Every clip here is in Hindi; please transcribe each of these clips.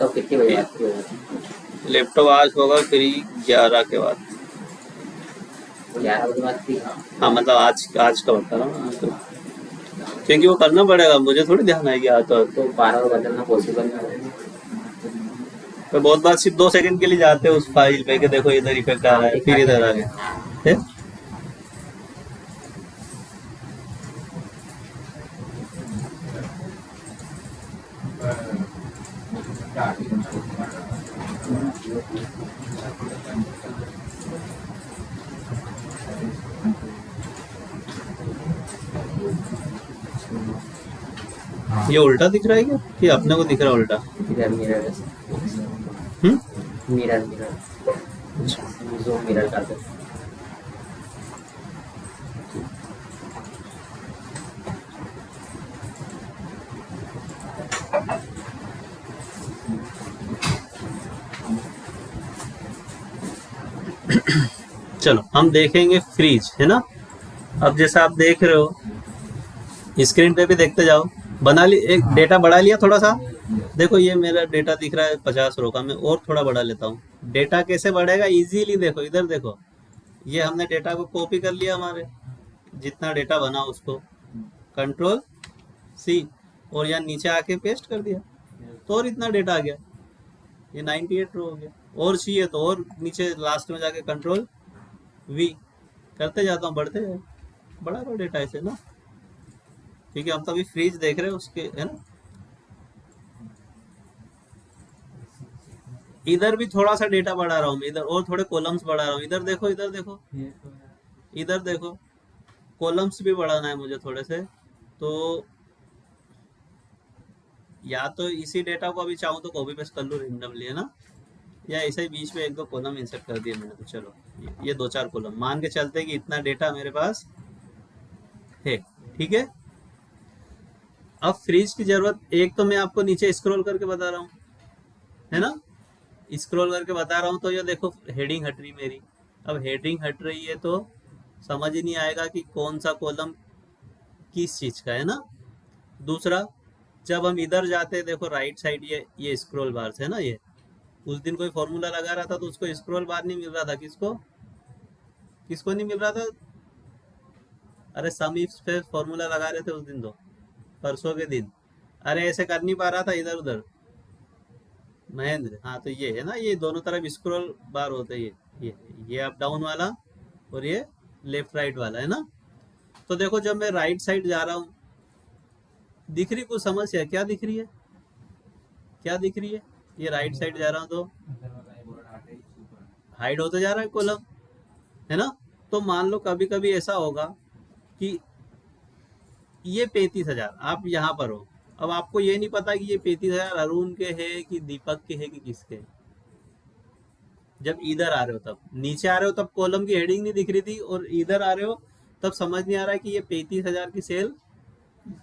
तो कितनी बजे बात की होगी? लैपटॉप आज होगा फ्री 11 के बाद। 11 बजे बात की। हाँ मतलब आज आज का बता रहा हूँ आज तो, क्योंकि वो करना पड़ेगा, मुझे थोड़ी ध्यान आएगी आज तो 12 को बदलना पॉसिबल नहीं है। तो बहुत बार सिर्फ 2 सेकंड के लिए जाते हैं उस फाइल पे कि देखो इधर इफेक्ट आ रहा है, फिर इधर आ गया है? ये उल्टा दिख रहा है क्या कि अपने को दिख रहा है उल्टा? इधर मिरर है। मिरर मिरर जो मिरर का दो। चलो हम देखेंगे फ्रीज, है ना? अब जैसा आप देख रहे हो स्क्रीन पे भी देखते जाओ। बना ली, एक डेटा बढ़ा लिया थोड़ा सा। देखो ये मेरा डेटा दिख रहा है 50 रो का, मैं और थोड़ा बढ़ा लेता हूँ। डेटा कैसे बढ़ेगा इजीली, देखो इधर देखो, ये हमने डेटा को कॉपी कर लिया, हमारे जितना डेटा बना उसको कंट्रोल सी और यहाँ नीचे आके पेस्ट कर दिया, तो और इतना डेटा आ गया। ये 98 रो हो गया। और चाहिए तो और नीचे लास्ट में जाके कंट्रोल वी करते जाता हूँ, बढ़ते जाए, बढ़ा रहा डेटा ऐसे ना, क्योंकि हम तो अभी फ्रीज देख रहे हैं उसके, है ना? इधर भी थोड़ा सा डेटा बढ़ा रहा हूँ मैं, इधर और थोड़े कॉलम्स बढ़ा रहा हूँ। इधर देखो, इधर देखो, इधर देखो, कॉलम्स भी बढ़ाना है मुझे थोड़े से। तो या तो इसी डेटा को अभी चाहूँ तो कॉपी पेस्ट कर लूँ रेंडमली, है ना? या ऐसे ही बीच में एक दो कॉलम इंसर्ट कर दिए मैंने, तो चलो ये 2-4 कॉलम मान के चलते हैं कि इतना डेटा मेरे पास है। ठीक है, अब फ्रीज की जरूरत, एक तो मैं आपको नीचे स्क्रॉल करके बता रहा हूँ, है ना? स्क्रॉल करके बता रहा हूँ, तो ये देखो हेडिंग हट रही मेरी। अब हेडिंग हट रही है तो समझ ही नहीं आएगा कि कौन सा कॉलम किस चीज का है ना। दूसरा, जब हम इधर जाते हैं, देखो राइट साइड ये स्क्रॉल बार है ना, ये उस दिन कोई फॉर्मूला लगा रहा था तो उसको स्क्रॉल बार नहीं मिल रहा था। किसको किसको नहीं मिल रहा था? अरे सम इफ्स पे फॉर्मूला लगा रहे थे उस दिन, तो परसों के दिन। अरे ऐसे कर नहीं पा रहा था इधर उधर, महेंद्र। हाँ तो ये है ना, ये दोनों तरफ स्क्रॉल बार होता है, ये अप डाउन वाला और ये लेफ्ट राइट वाला, है ना? तो देखो जब मैं राइट साइड जा रहा हूँ, दिख रही कुछ समस्या? क्या दिख रही है, क्या दिख रही है? ये राइट साइड जा रहा हूँ तो हाइड होता जा रहा है कॉलम, है ना? तो मान लो कभी कभी ऐसा होगा कि ये 35,000 आप यहाँ पर हो, अब आपको ये नहीं पता कि ये 35,000 अरुण के है कि दीपक के है कि किसके। जब इधर आ रहे हो, तब नीचे आ रहे हो, तब कॉलम की हेडिंग नहीं दिख रही थी, और इधर आ रहे हो तब समझ नहीं आ रहा है कि ये 35,000 की सेल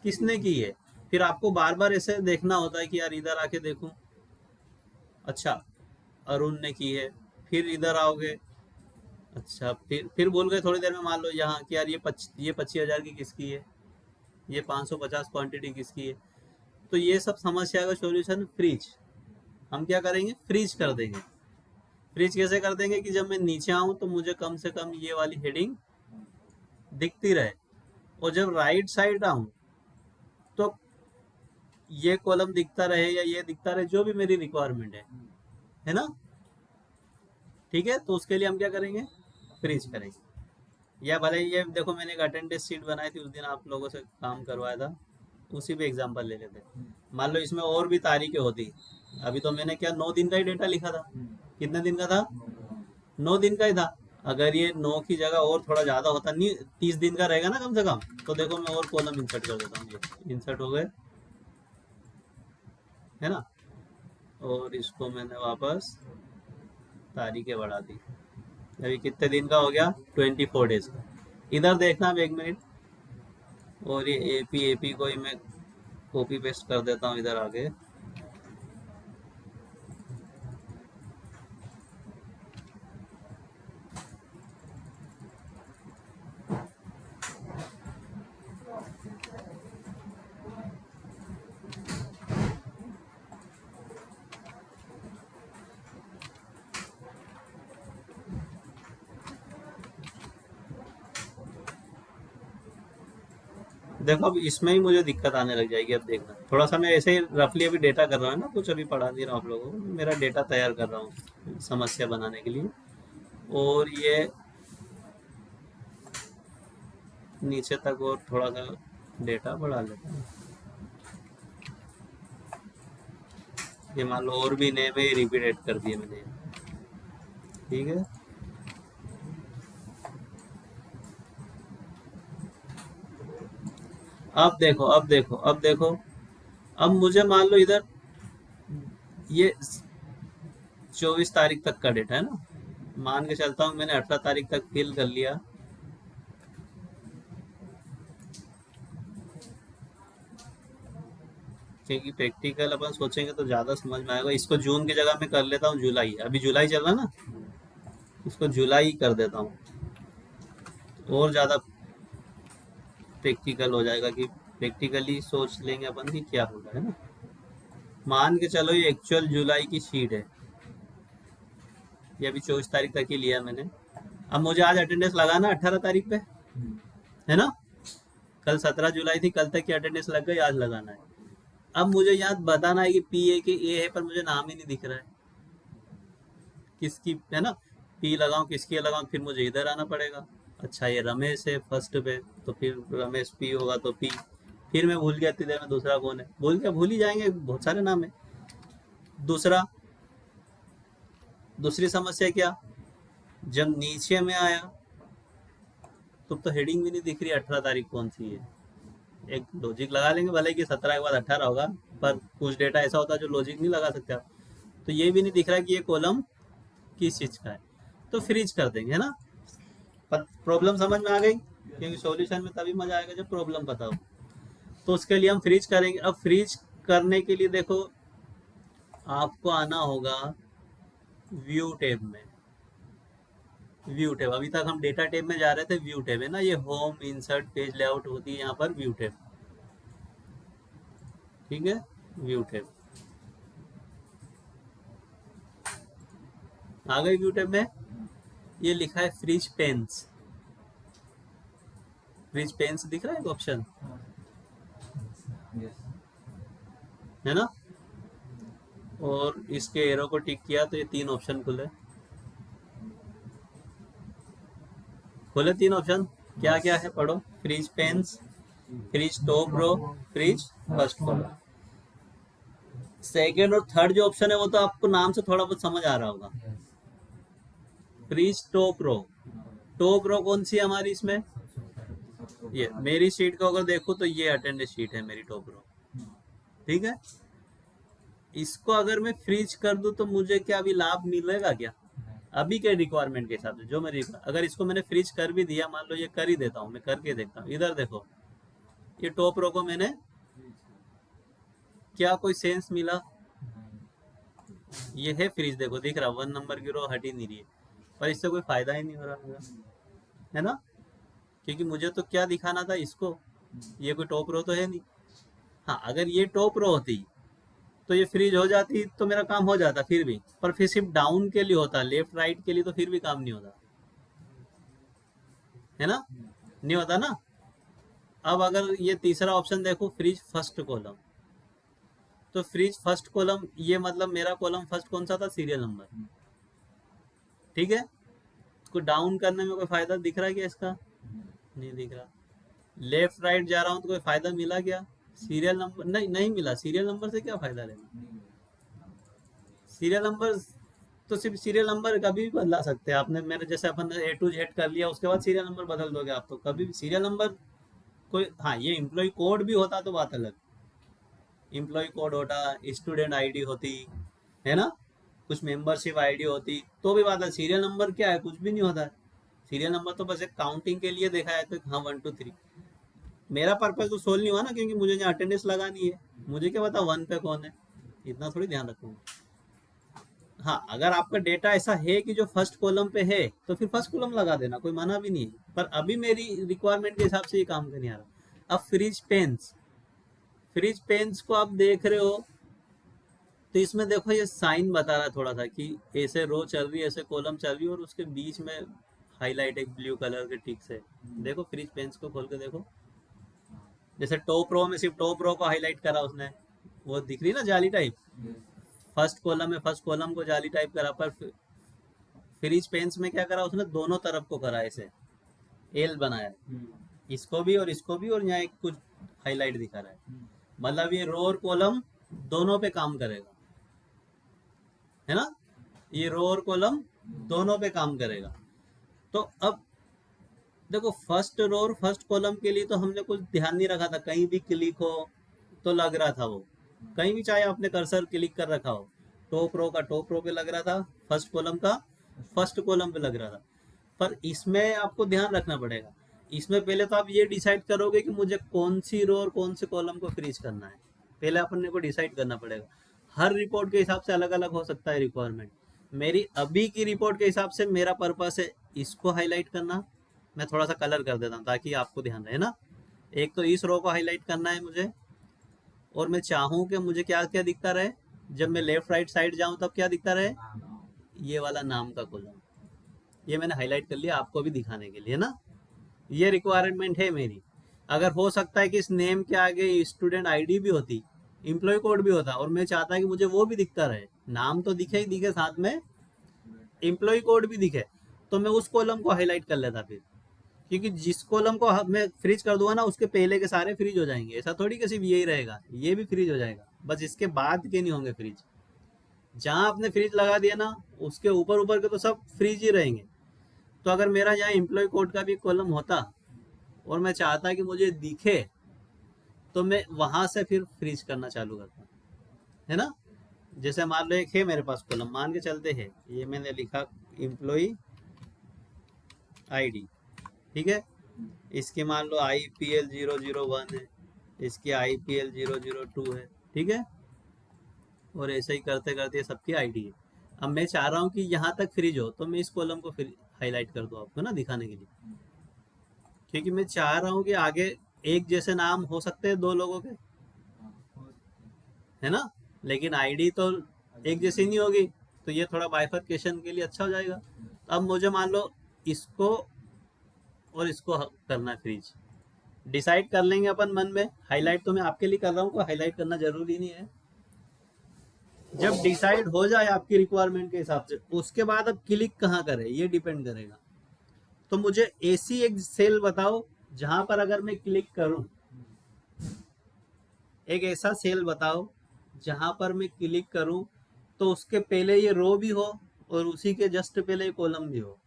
किसने की है। फिर आपको बार बार ऐसे देखना होता है कि यार इधर आके देखूं, अच्छा अरुण ने की है। फिर इधर आओगे, अच्छा फिर बोल गए थोड़ी देर में, मान लो यहाँ कि यार ये 25,000 की किसकी है, ये 550 क्वांटिटी किसकी है। तो ये सब समस्या का सॉल्यूशन फ्रीज, हम क्या करेंगे, फ्रीज कर देंगे। फ्रीज कैसे कर देंगे कि जब मैं नीचे आऊं तो मुझे कम से कम ये वाली हेडिंग दिखती रहे, और जब राइट साइड आऊं तो ये कॉलम दिखता रहे या ये दिखता रहे, जो भी मेरी रिक्वायरमेंट है ना? ठीक है, तो उसके लिए हम क्या करेंगे, फ्रीज करेंगे। या भले ये देखो, मैंने एक अटेंडेंस शीट बनाई थी उस दिन, आप लोगों से काम करवाया था, उसी पे एग्जांपल ले लेते। मान लो इसमें और भी तारीखें होती, अभी तो मैंने क्या 9 दिन का ही डेटा लिखा था। कितने दिन का था? 9 दिन का ही था। अगर ये 9 की जगह और थोड़ा ज्यादा होता, नहीं 30 दिन का रहेगा ना कम से कम, तो देखो मैं और कॉलम इंसर्ट कर देता हूँ, ये इंसर्ट हो गए, है ना? और इसको मैंने वापस तारीखें बढ़ा दी। अभी कितने दिन का हो गया, 24 डेज का। इधर देखना अब 1 मिनट, और ये एपी को ही मैं कॉपी पेस्ट कर देता हूँ इधर आगे। देखो अब इसमें ही मुझे दिक्कत आने लग जाएगी। अब देखना थोड़ा सा, मैं ऐसे ही रफली अभी डेटा कर रहा हूँ ना, कुछ अभी पढ़ा नहीं रहा हूँ आप लोगों को, मेरा डेटा तैयार कर रहा हूँ समस्या बनाने के लिए। और ये नीचे तक और थोड़ा सा डेटा बढ़ा लेता हूँ। ये मान लो और भी नेम है, रिपीट कर दिए मैंने, ठीक है। अब देखो अब देखो अब देखो, अब मुझे मान लो इधर ये 24 तारीख तक का डेटा है ना, मान के चलता हूँ मैंने 18 तारीख तक फिल कर लिया। क्योंकि प्रैक्टिकल अपन सोचेंगे तो ज्यादा समझ में आएगा। इसको जून की जगह मैं कर लेता हूँ जुलाई, अभी जुलाई चल रहा ना, इसको जुलाई कर देता हूँ, और ज्यादा प्रैक्टिकल हो जाएगा कि प्रैक्टिकली सोच लेंगे अपन की क्या होगा, है ना। मान के चलो ये एक्चुअल जुलाई की शीट है, ये अभी 24 तारीख तक ही लिया मैंने। अब मुझे आज अटेंडेंस लगाना 18 तारीख पे, है ना। कल 17 जुलाई थी, कल तक की अटेंडेंस लग गई, आज लगाना है। अब मुझे याद बताना है कि पी ए के ए है, पर मुझे नाम ही नहीं दिख रहा है किसकी, है ना। पी लगाऊं किसकी लगाऊं, फिर मुझे इधर आना पड़ेगा। अच्छा ये रमेश है फर्स्ट पे, तो फिर रमेश पी होगा तो पी, फिर मैं भूल गया इतनी देर में दूसरा कौन है, भूल ही जाएंगे, बहुत सारे नाम है। दूसरा, दूसरी समस्या क्या, जब नीचे में आया तो हेडिंग भी नहीं दिख रही 18 तारीख कौन सी है। एक लॉजिक लगा लेंगे भले कि 17 के बाद 18 होगा, पर कुछ डेटा ऐसा होता है जो लॉजिक नहीं लगा सकते आप। तो ये भी नहीं दिख रहा कि ये कॉलम किस चीज का है, तो फ्रीज कर देंगे, है ना। पर प्रॉब्लम समझ में आ गई, क्योंकि सॉल्यूशन में तभी मजा आएगा जब प्रॉब्लम पता हो। तो उसके लिए हम फ्रीज करेंगे। अब फ्रीज करने के लिए देखो आपको आना होगा व्यू टैब में, व्यू टैब, अभी तक हम डेटा टैब में जा रहे थे, व्यू टैब है ना, ये होम इंसर्ट पेज लेआउट होती है यहाँ पर व्यू टैब, ठीक है। व्यू टैब आ गई, व्यू टैब में ये लिखा है फ्रीज पेन्स, फ्रीज पेन्स दिख रहा है एक ऑप्शन, है ना। और इसके एरो को टिक किया तो ये 3 ऑप्शन खुले, तीन ऑप्शन क्या क्या है पढ़ो, freeze panes, freeze top row, freeze first column. Second और थर्ड जो ऑप्शन है वो तो आपको नाम से थोड़ा बहुत समझ आ रहा होगा। Freeze top row, top row कौन सी है हमारी इसमें, ये मेरी शीट को अगर देखो तो ये अटेंडेंस शीट है मेरी टॉप रो, ठीक है। इसको अगर मैं फ्रीज कर दूं तो मुझे क्या अभी लाभ मिलेगा क्या, अभी के रिक्वायरमेंट के हिसाब से जो मेरी, अगर इसको मैंने फ्रीज कर भी दिया, मान लो ये कर ही देता हूँ, मैं करके देखता हूँ, इधर देखो ये टॉप रो को मैंने, क्या कोई सेंस मिला, ये है फ्रीज, देखो दिख रहा 1 नंबर की रो हट ही नहीं रही है, पर इससे कोई फायदा ही नहीं हो रहा मेरा, है ना। क्योंकि मुझे तो क्या दिखाना था इसको, ये कोई टॉप रो तो है नहीं। हाँ अगर ये टॉप रो होती तो ये फ्रीज हो जाती तो मेरा काम हो जाता फिर भी, पर फिर सिर्फ डाउन के लिए होता, लेफ्ट राइट के लिए तो फिर भी काम नहीं होता, है ना, नहीं होता ना। अब अगर ये तीसरा ऑप्शन देखो फ्रीज फर्स्ट कॉलम, तो फ्रीज फर्स्ट कॉलम ये मतलब मेरा कॉलम फर्स्ट कौन सा था, सीरियल नंबर, ठीक है। इसको डाउन करने में कोई फायदा दिख रहा है क्या इसका, नहीं दिख रहा। लेफ्ट राइट जा रहा हूँ तो कोई फायदा मिला क्या, सीरियल नंबर नहीं मिला, सीरियल नंबर से क्या फायदा लेना, सीरियल नंबर तो सिर्फ सीरियल नंबर कभी भी बदला सकते हैं आपने, मेरे जैसे अपन ने A to Z कर लिया उसके बाद सीरियल नंबर बदल दोगे आप, तो कभी भी सीरियल नंबर कोई, हाँ ये एम्प्लॉय कोड भी होता तो बात अलग, एम्प्लॉय कोड होता, स्टूडेंट आईडी होती, है ना, कुछ मेंबरशिप आईडी होती तो भी बात है। सीरियल नंबर क्या है, कुछ भी नहीं होता है। सीरियल नंबर तो बस एक काउंटिंग के लिए देखा है, तो हाँ 1 2 3, मेरा पर्पज तो सोल्व नहीं हुआ ना, क्योंकि मुझे यहाँ अटेंडेंस लगानी है, मुझे क्या पता 1 पे कौन है, इतना थोड़ी ध्यान रखूंगा। हाँ अगर आपका डेटा ऐसा है कि जो फर्स्ट कॉलम पे है तो फिर फर्स्ट कॉलम लगा देना, कोई मना भी नहीं है, पर अभी मेरी रिक्वायरमेंट के हिसाब से ये काम करने आ रहा। अब फ्रीज पेन्स, फ्रीज पेन्स को आप देख रहे हो तो इसमें देखो ये साइन बता रहा है थोड़ा सा कि ऐसे रो चल रही है, ऐसे कॉलम चल रही है, और उसके बीच में हाईलाइट एक ब्लू कलर के टिक से, देखो फ्रीज पेन्स को खोल के देखो, जैसे टॉप रो में सिर्फ टॉप रो को हाईलाइट करा उसने, वो दिख रही ना जाली टाइप। फर्स्ट कॉलम में फर्स्ट कॉलम को जाली टाइप करा, पर फ्रीज पेंस में क्या करा उसने, दोनों तरफ को करा, ऐसे एल बनाया, इसको भी और इसको भी, और यहाँ एक कुछ हाईलाइट दिखा रहा है। मतलब ये रो और कॉलम दोनों पे काम करेगा, है ना, ये रो और कॉलम दोनों पे काम करेगा। तो अब देखो फर्स्ट रो और फर्स्ट कॉलम के लिए तो हमने कुछ ध्यान नहीं रखा था, कहीं भी क्लिक हो तो लग रहा था वो, कहीं भी चाहे आपने कर्सर क्लिक कर रखा हो, टॉप रो का टॉप रो पे लग रहा था, फर्स्ट कॉलम का फर्स्ट कॉलम पे लग रहा था। पर इसमें आपको ध्यान रखना पड़ेगा, इसमें पहले तो आप ये डिसाइड करोगे कि मुझे कौन सी रो और कौन से कॉलम को फ्रीज करना है, पहले अपने को डिसाइड करना पड़ेगा। हर रिपोर्ट के हिसाब से अलग अलग हो सकता है रिक्वायरमेंट। मेरी अभी की रिपोर्ट के हिसाब से मेरा पर्पस है इसको हाईलाइट करना, मैं थोड़ा सा कलर कर देता हूँ ताकि आपको ध्यान रहे ना। एक तो इस रो को हाईलाइट करना है मुझे, और मैं चाहूँ कि मुझे क्या क्या दिखता रहे, जब मैं लेफ्ट राइट साइड जाऊँ तब क्या दिखता रहे, ये वाला नाम का कॉलम, ये मैंने हाईलाइट कर लिया आपको भी दिखाने के लिए ना। ये रिक्वायरमेंट है मेरी। अगर हो सकता है कि इस नेम के आगे स्टूडेंट आईडी भी होती, एम्प्लॉय कोड भी होता, और मैं चाहता है कि मुझे वो भी दिखता रहे, नाम तो दिखे ही दिखे, साथ में एम्प्लॉय कोड भी दिखे, तो मैं उस कॉलम को हाईलाइट कर लेता फिर। क्योंकि जिस कॉलम को मैं फ्रीज कर दूंगा ना, उसके पहले के सारे फ्रीज हो जाएंगे, ऐसा थोड़ी कि सिर्फ यही रहेगा, ये भी फ्रीज हो जाएगा, बस इसके बाद के नहीं होंगे फ्रीज। जहां आपने फ्रीज लगा दिया ना, उसके ऊपर ऊपर के तो सब फ्रीज ही रहेंगे। तो अगर मेरा यहाँ एम्प्लॉय कोड का भी कॉलम होता और मैं चाहता कि मुझे दिखे, तो मैं वहां से फिर फ्रीज करना चालू करता, है ना। जैसे मान लो एक है मेरे पास कॉलम, मान के चलते हैं ये मैंने लिखा एम्प्लॉय आईडी, ठीक है, इसकी मान लो IPL 001 है, इसकी IPL 002 है, ठीक है, और ऐसे ही करते करते सबकी आईडी है। अब मैं चाह रहा हूँ कि यहाँ तक फ्रीज हो, तो मैं इस कॉलम को फिर हाईलाइट कर दूँ आपको ना दिखाने के लिए, क्योंकि मैं चाह रहा हूँ कि आगे एक जैसे नाम हो सकते हैं दो लोगों के, है ना, लेकिन आईडी तो एक जैसी नहीं होगी, तो ये थोड़ा बाइफरकेशन के लिए अच्छा हो जाएगा। तो अब मुझे मान लो इसको और इसको करना है फ्रीज, डिसाइड कर लेंगे अपन मन में, हाईलाइट तो मैं आपके लिए कर रहा हूँ, कोई हाईलाइट करना जरूरी नहीं है। जब डिसाइड हो जाए आपकी रिक्वायरमेंट के हिसाब से, उसके बाद अब क्लिक कहाँ करें ये डिपेंड करेगा। तो मुझे ऐसी एक सेल बताओ जहां पर अगर मैं क्लिक करूं, एक ऐसा सेल बताओ जहां पर मैं क्लिक करूं तो उसके पहले ये रो भी हो और उसी के जस्ट पहले कॉलम भी हो।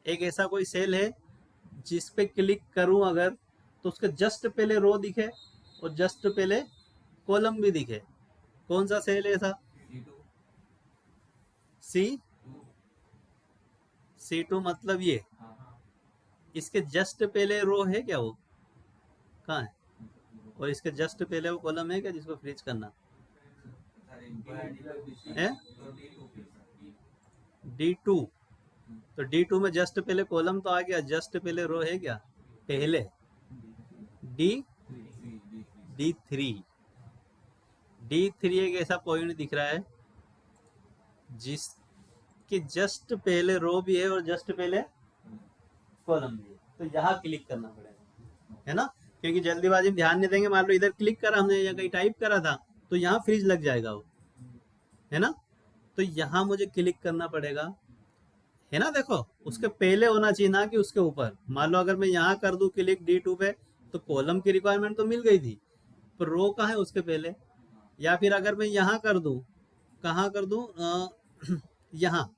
एक ऐसा कोई सेल है जिस पे क्लिक करूं अगर, तो उसके जस्ट पहले रो दिखे और जस्ट पहले कॉलम भी दिखे। कौन सा सेल है ऐसा? C2 मतलब ये, इसके जस्ट पहले रो है क्या, वो कहाँ है, और इसके जस्ट पहले वो कॉलम है क्या जिसको फ्रीज करना है? D2, तो D2 में जस्ट पहले कॉलम तो आ गया, जस्ट पहले रो है क्या पहले, D3। D3 एक ऐसा पॉइंट दिख रहा है जिसके जस्ट पहले रो भी है और जस्ट पहले कॉलम भी है, तो यहाँ क्लिक करना पड़ेगा, है ना, क्योंकि जल्दीबाजी में ध्यान नहीं देंगे, मान लो इधर क्लिक करा हमने या कहीं टाइप करा था तो यहाँ फ्रीज लग जाएगा वो, है ना। तो यहाँ मुझे क्लिक करना पड़ेगा, है ना, देखो उसके पहले होना चाहिए ना कि उसके ऊपर। मान लो अगर मैं यहाँ कर दूं क्लिक D2 पे, तो कॉलम की रिक्वायरमेंट तो मिल गई थी, पर रो कहाँ है उसके पहले। या फिर अगर मैं यहाँ कर दूं, कहाँ कर दूं, यहाँ,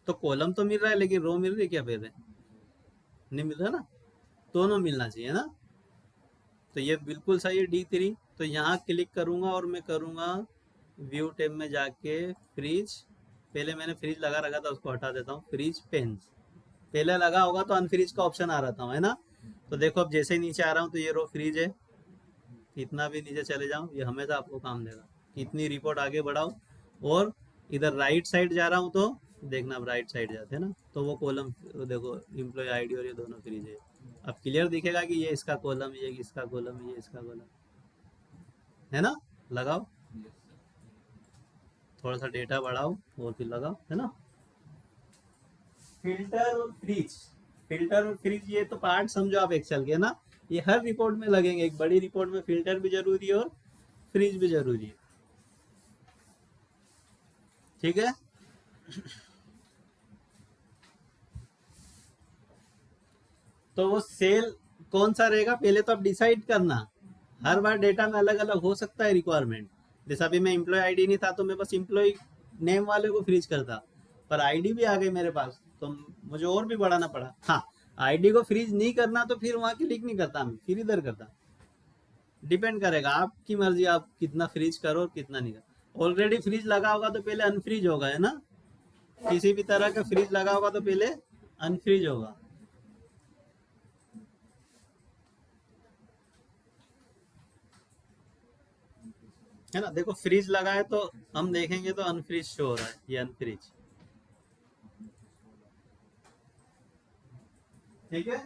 तो कॉलम तो मिल रहा है लेकिन रो मिल रही है क्या पहले, नहीं मिल रहा ना, दोनों मिलना चाहिए ना। तो ये बिल्कुल सही है D3। तो यहाँ क्लिक करूँगा और मैं करूँगा व्यू टैब में जाके फ्रीज, पहले मैंने फ्रीज लगा रखा था उसको हटा देता हूँ, फ्रीज पेन्स पहले लगा होगा तो अनफ्रीज का ऑप्शन आ रहा था, है ना। तो देखो अब जैसे ही नीचे आ रहा हूँ तो ये रो फ्रीज है, कितना भी नीचे चले जाऊँ ये हमेशा आपको काम देगा, कितनी रिपोर्ट आगे बढ़ाओ। और इधर राइट साइड जा रहा हूँ तो देखना, अब राइट साइड जाते हैं ना तो वो कॉलम देखो एम्प्लॉय आईडी और ये दोनों फ्रीज है। अब क्लियर दिखेगा कि ये इसका कॉलम, ये इसका कॉलम, ये इसका कॉलम, है ना। लगाओ, थोड़ा सा डेटा बढ़ाओ और फिर लगाओ, है ना। फिल्टर और फ्रीज, फिल्टर और फ्रीज ये तो पार्ट समझो आप एक्सेल के ना, ये हर रिपोर्ट में लगेंगे। एक बड़ी रिपोर्ट में फिल्टर भी जरूरी है और फ्रीज भी जरूरी है। ठीक है, तो वो सेल कौन सा रहेगा पहले तो आप डिसाइड करना। हर बार डेटा में अलग अलग हो सकता है रिक्वायरमेंट। जैसे अभी मैं एम्प्लॉय आईडी नहीं था तो मैं बस एम्प्लॉय नेम वाले को फ्रीज करता, पर आईडी भी आ गई मेरे पास तो मुझे और भी बढ़ाना पड़ा। हाँ, आईडी को फ्रीज नहीं करना तो फिर वहां क्लिक नहीं करता मैं, फिर इधर करता। डिपेंड करेगा आपकी मर्जी, आप कितना फ्रीज करो और कितना नहीं करो। ऑलरेडी फ्रीज लगा होगा तो पहले अनफ्रीज होगा, है ना। किसी भी तरह का फ्रीज लगा होगा तो पहले अनफ्रीज होगा। है ना, देखो फ्रीज लगा है तो हम देखेंगे तो अनफ्रीज शो हो रहा है, ये अनफ्रीज। ठीक है,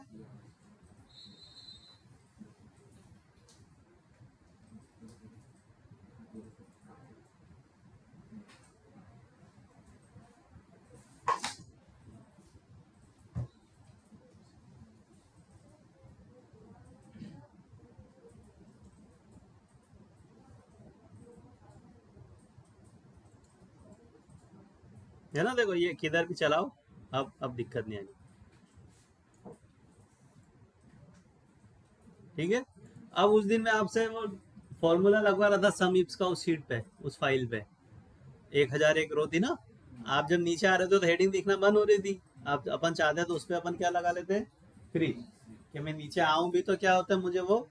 है ना। देखो ये किधर भी चलाओ, अब दिक्कत नहीं आएगी। ठीक है, अब उस दिन मैं आपसे वो फॉर्मूला लगवा रहा था सम इप्स का उस शीट पे, उस फाइल पे 1001 रो थी ना। आप जब नीचे आ रहे थे तो हेडिंग दिखना बंद हो रही थी। आप अपन चाहते हैं तो उस पर अपन क्या लगा लेते हैं, फ्री। कि मैं नीचे आऊं भी तो क्या होता है, मुझे वो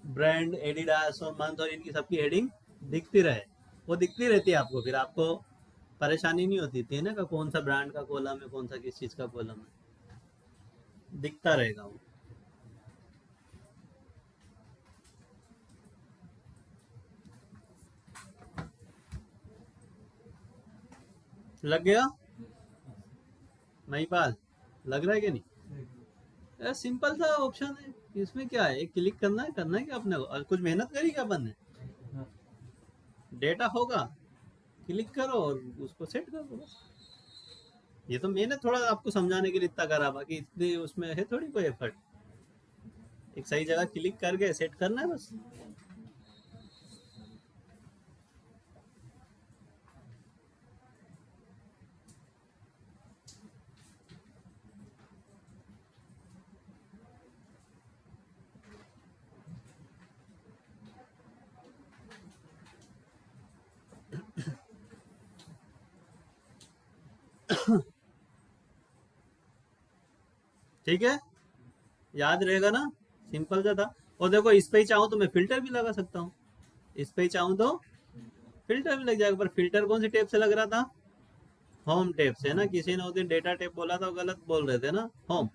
ब्रांड एडिडास और मंथ और इनकी सबकी हेडिंग दिखती रहे। वो दिखती रहती है आपको, फिर आपको परेशानी नहीं होती थी ना कि कौन सा ब्रांड का कॉलम है, कौन सा किस चीज का कॉलम है, दिखता रहेगा वो। लग गया महिपाल, लग रहा है कि नहीं। यार सिंपल सा ऑप्शन है, इसमें क्या है, क्लिक करना है कि अपने को, और कुछ मेहनत करी क्या अपन ने। डेटा होगा, क्लिक करो और उसको सेट करो बस। ये तो मैंने थोड़ा आपको समझाने के लिए इतना करा, बाकी इतनी उसमें है थोड़ी कोई एफर्ट। एक सही जगह क्लिक करके सेट करना है बस। ठीक है, याद रहेगा ना, सिंपल सा था। और देखो इस पे ही चाहूँ तो मैं फिल्टर भी लगा सकता हूँ, इस पे ही चाहूँ तो फिल्टर भी लग जाएगा। पर फिल्टर कौन सी टेप से लग रहा था, होम टेप से ना। किसी ने उस दिन डेटा टेप बोला था, वो गलत बोल रहे थे ना। होम,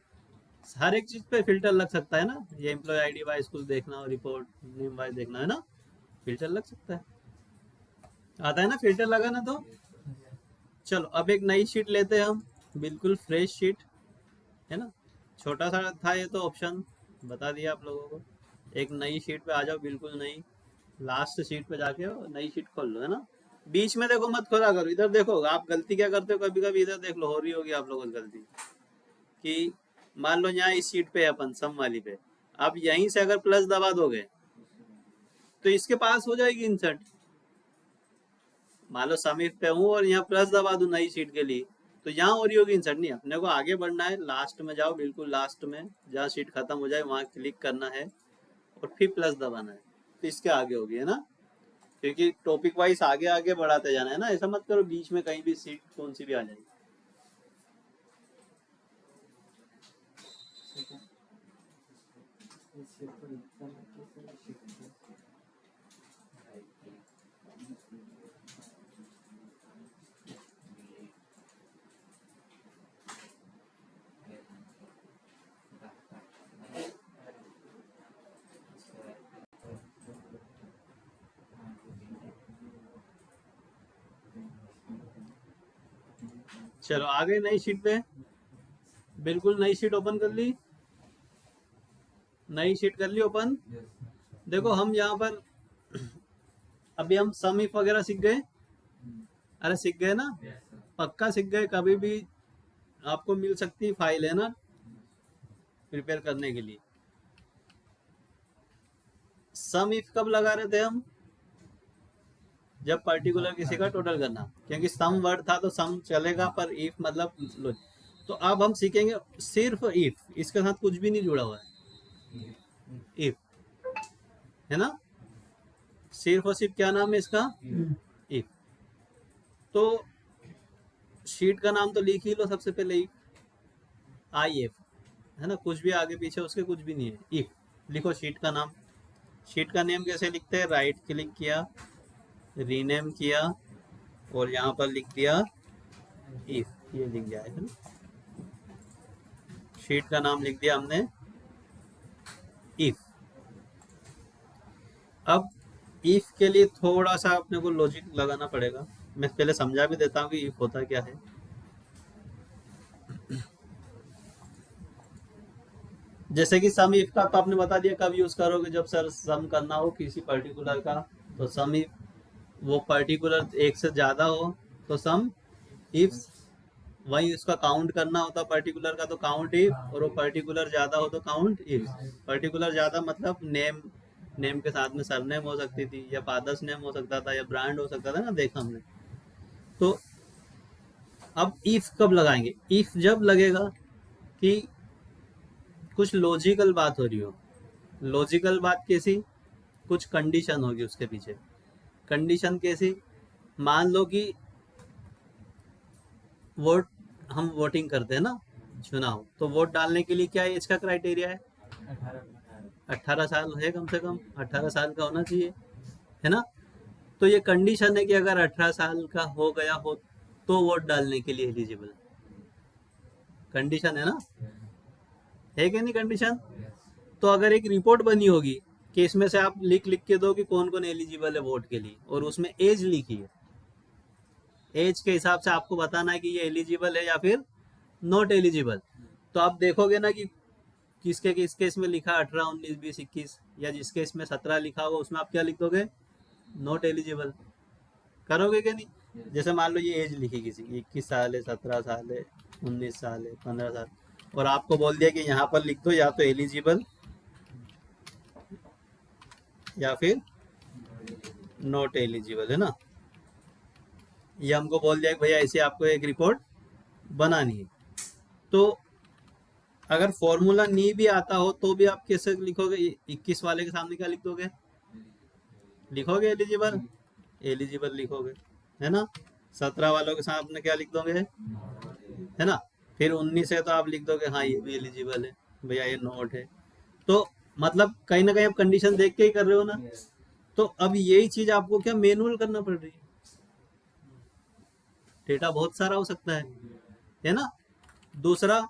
हर एक चीज पे फिल्टर लग सकता है ना। ये एम्प्लॉय आईडी वाइज कुछ देखना हो, रिपोर्ट नेम वाइज देखना है ना, फिल्टर लग सकता है। आता है ना फिल्टर लगाना तो। चलो अब एक नई शीट लेते हैं हम, बिल्कुल फ्रेश शीट, है ना। छोटा सा था ये तो ऑप्शन, बता दिया आप लोगों को। एक नई शीट पे आ जाओ, बिल्कुल नई, लास्ट शीट पे जाके नई शीट खोल लो, है ना। बीच में देखो मत खोला करो, इधर देखो। आप गलती क्या करते हो कभी कभी, इधर देख लो, हो रही होगी आप लोगों से गलती कि मान लो यहाँ इस शीट पे है अपन सम वाली पे, आप यहीं से अगर प्लस दबा दोगे तो इसके पास हो जाएगी इंसर्ट। मान लो समीप पे हूँ और यहाँ प्लस दबा दूं नई शीट के लिए, तो यहाँ हो रही होगी इंसर्ट। नहीं, अपने को आगे बढ़ना है, लास्ट में जाओ, बिल्कुल लास्ट में जहाँ शीट खत्म हो जाए वहां क्लिक करना है और फिर प्लस दबाना है, तो इसके आगे होगी, है ना। क्योंकि टॉपिक वाइज आगे आगे बढ़ाते जाना है ना, ऐसा मत करो बीच में कहीं भी सीट कौन सी भी आ जाएगी। चलो आ गए नई शीट पे, बिल्कुल नई शीट ओपन कर ली, नई शीट कर ली ओपन। देखो हम यहाँ पर अभी हम सम इफ वगैरह सीख गए, अरे सीख गए ना, पक्का सीख गए। कभी भी आपको मिल सकती फाइल, है ना, प्रिपेयर करने के लिए। सम इफ कब लगा रहे थे हम? जब पर्टिकुलर किसी का टोटल करना, क्योंकि सम वर्ड था तो सम चलेगा, पर इफ मतलब लो। तो अब हम सीखेंगे सिर्फ इफ, इसके साथ कुछ भी नहीं जुड़ा हुआ है, इफ, है ना। सिर्फ और सिर्फ क्या नाम है इसका? इफ। तो शीट का नाम तो लिख ही लो सबसे पहले, इफ, आई एफ, है ना, कुछ भी आगे पीछे उसके कुछ भी नहीं है, इफ लिखो शीट का नाम। शीट का नेम कैसे लिखते हैं? राइट क्लिक किया, रीनेम किया, और यहाँ पर लिख दिया इफ, ये लिख जाएगा ना, शीट का नाम लिख दिया हमने इफ। अब इफ के लिए थोड़ा सा अपने को लॉजिक लगाना पड़ेगा, मैं पहले समझा भी देता हूँ कि इफ होता क्या है। जैसे कि सम इफ का तो आपने बता दिया कब यूज करोगे, जब सर सम करना हो किसी पर्टिकुलर का, तो सम इफ वो पर्टिकुलर एक से ज्यादा हो तो सम इफ, वही उसका काउंट करना होता पर्टिकुलर का तो काउंट इफ, और वो पर्टिकुलर ज्यादा हो तो काउंट इफ। पर्टिकुलर ज्यादा मतलब नेम, नेम के साथ में सरनेम हो सकती थी, या फादर्स नेम हो सकता था, या ब्रांड हो सकता था ना, देखा हमने। तो अब इफ कब लगाएंगे? इफ जब लगेगा कि कुछ लॉजिकल बात हो रही हो। लॉजिकल बात कैसी? कुछ कंडीशन होगी उसके पीछे। कंडीशन कैसी? मान लो कि वोट, हम वोटिंग करते हैं ना, चुनाव, तो वोट डालने के लिए क्या एज का क्राइटेरिया है? 18 साल है, कम से कम 18 साल का होना चाहिए, है ना। तो ये कंडीशन है कि अगर 18 साल का हो गया हो तो वोट डालने के लिए एलिजिबल, कंडीशन है ना, है कि नहीं कंडीशन? तो अगर एक रिपोर्ट बनी होगी कि इसमें से आप लिख लिख के दो कि कौन कौन एलिजिबल है वोट के लिए, और उसमें एज लिखी है, एज के हिसाब से आपको बताना है कि ये एलिजिबल है या फिर नॉट एलिजिबल। तो आप देखोगे ना कि किसके किस केस में लिखा 18, 19, 20, 21, या जिस केस में 17 लिखा होगा उसमें आप क्या लिख दोगे? Not eligible. करोगे क्या नहीं? जैसे मान लो ये एज लिखी किसी की 21 साल है, 17 साल है, 19 साल है, 15 साल, और आपको बोल दिया कि यहाँ पर लिख दो या तो एलिजिबल या फिर नॉट एलिजिबल, है ना। ये हमको बोल दिया कि भैया ऐसे आपको एक रिपोर्ट बनानी है। तो अगर फॉर्मूला नहीं भी आता हो तो भी आप कैसे लिखोगे? 21 वाले के सामने क्या लिख दोगे? लिखोगे एलिजिबल, एलिजिबल लिखोगे, है ना। 17 वालों के सामने क्या लिख दोगे? है ना। फिर 19 है तो आप लिख दोगे हाँ ये भी एलिजिबल है, भैया ये नॉट है। तो मतलब कहीं ना कहीं आप कंडीशन देख के ही कर रहे हो ना। तो अब यही चीज आपको क्या मैनुअल करना पड़ रही है? डेटा बहुत सारा हो सकता है ना। दूसरा,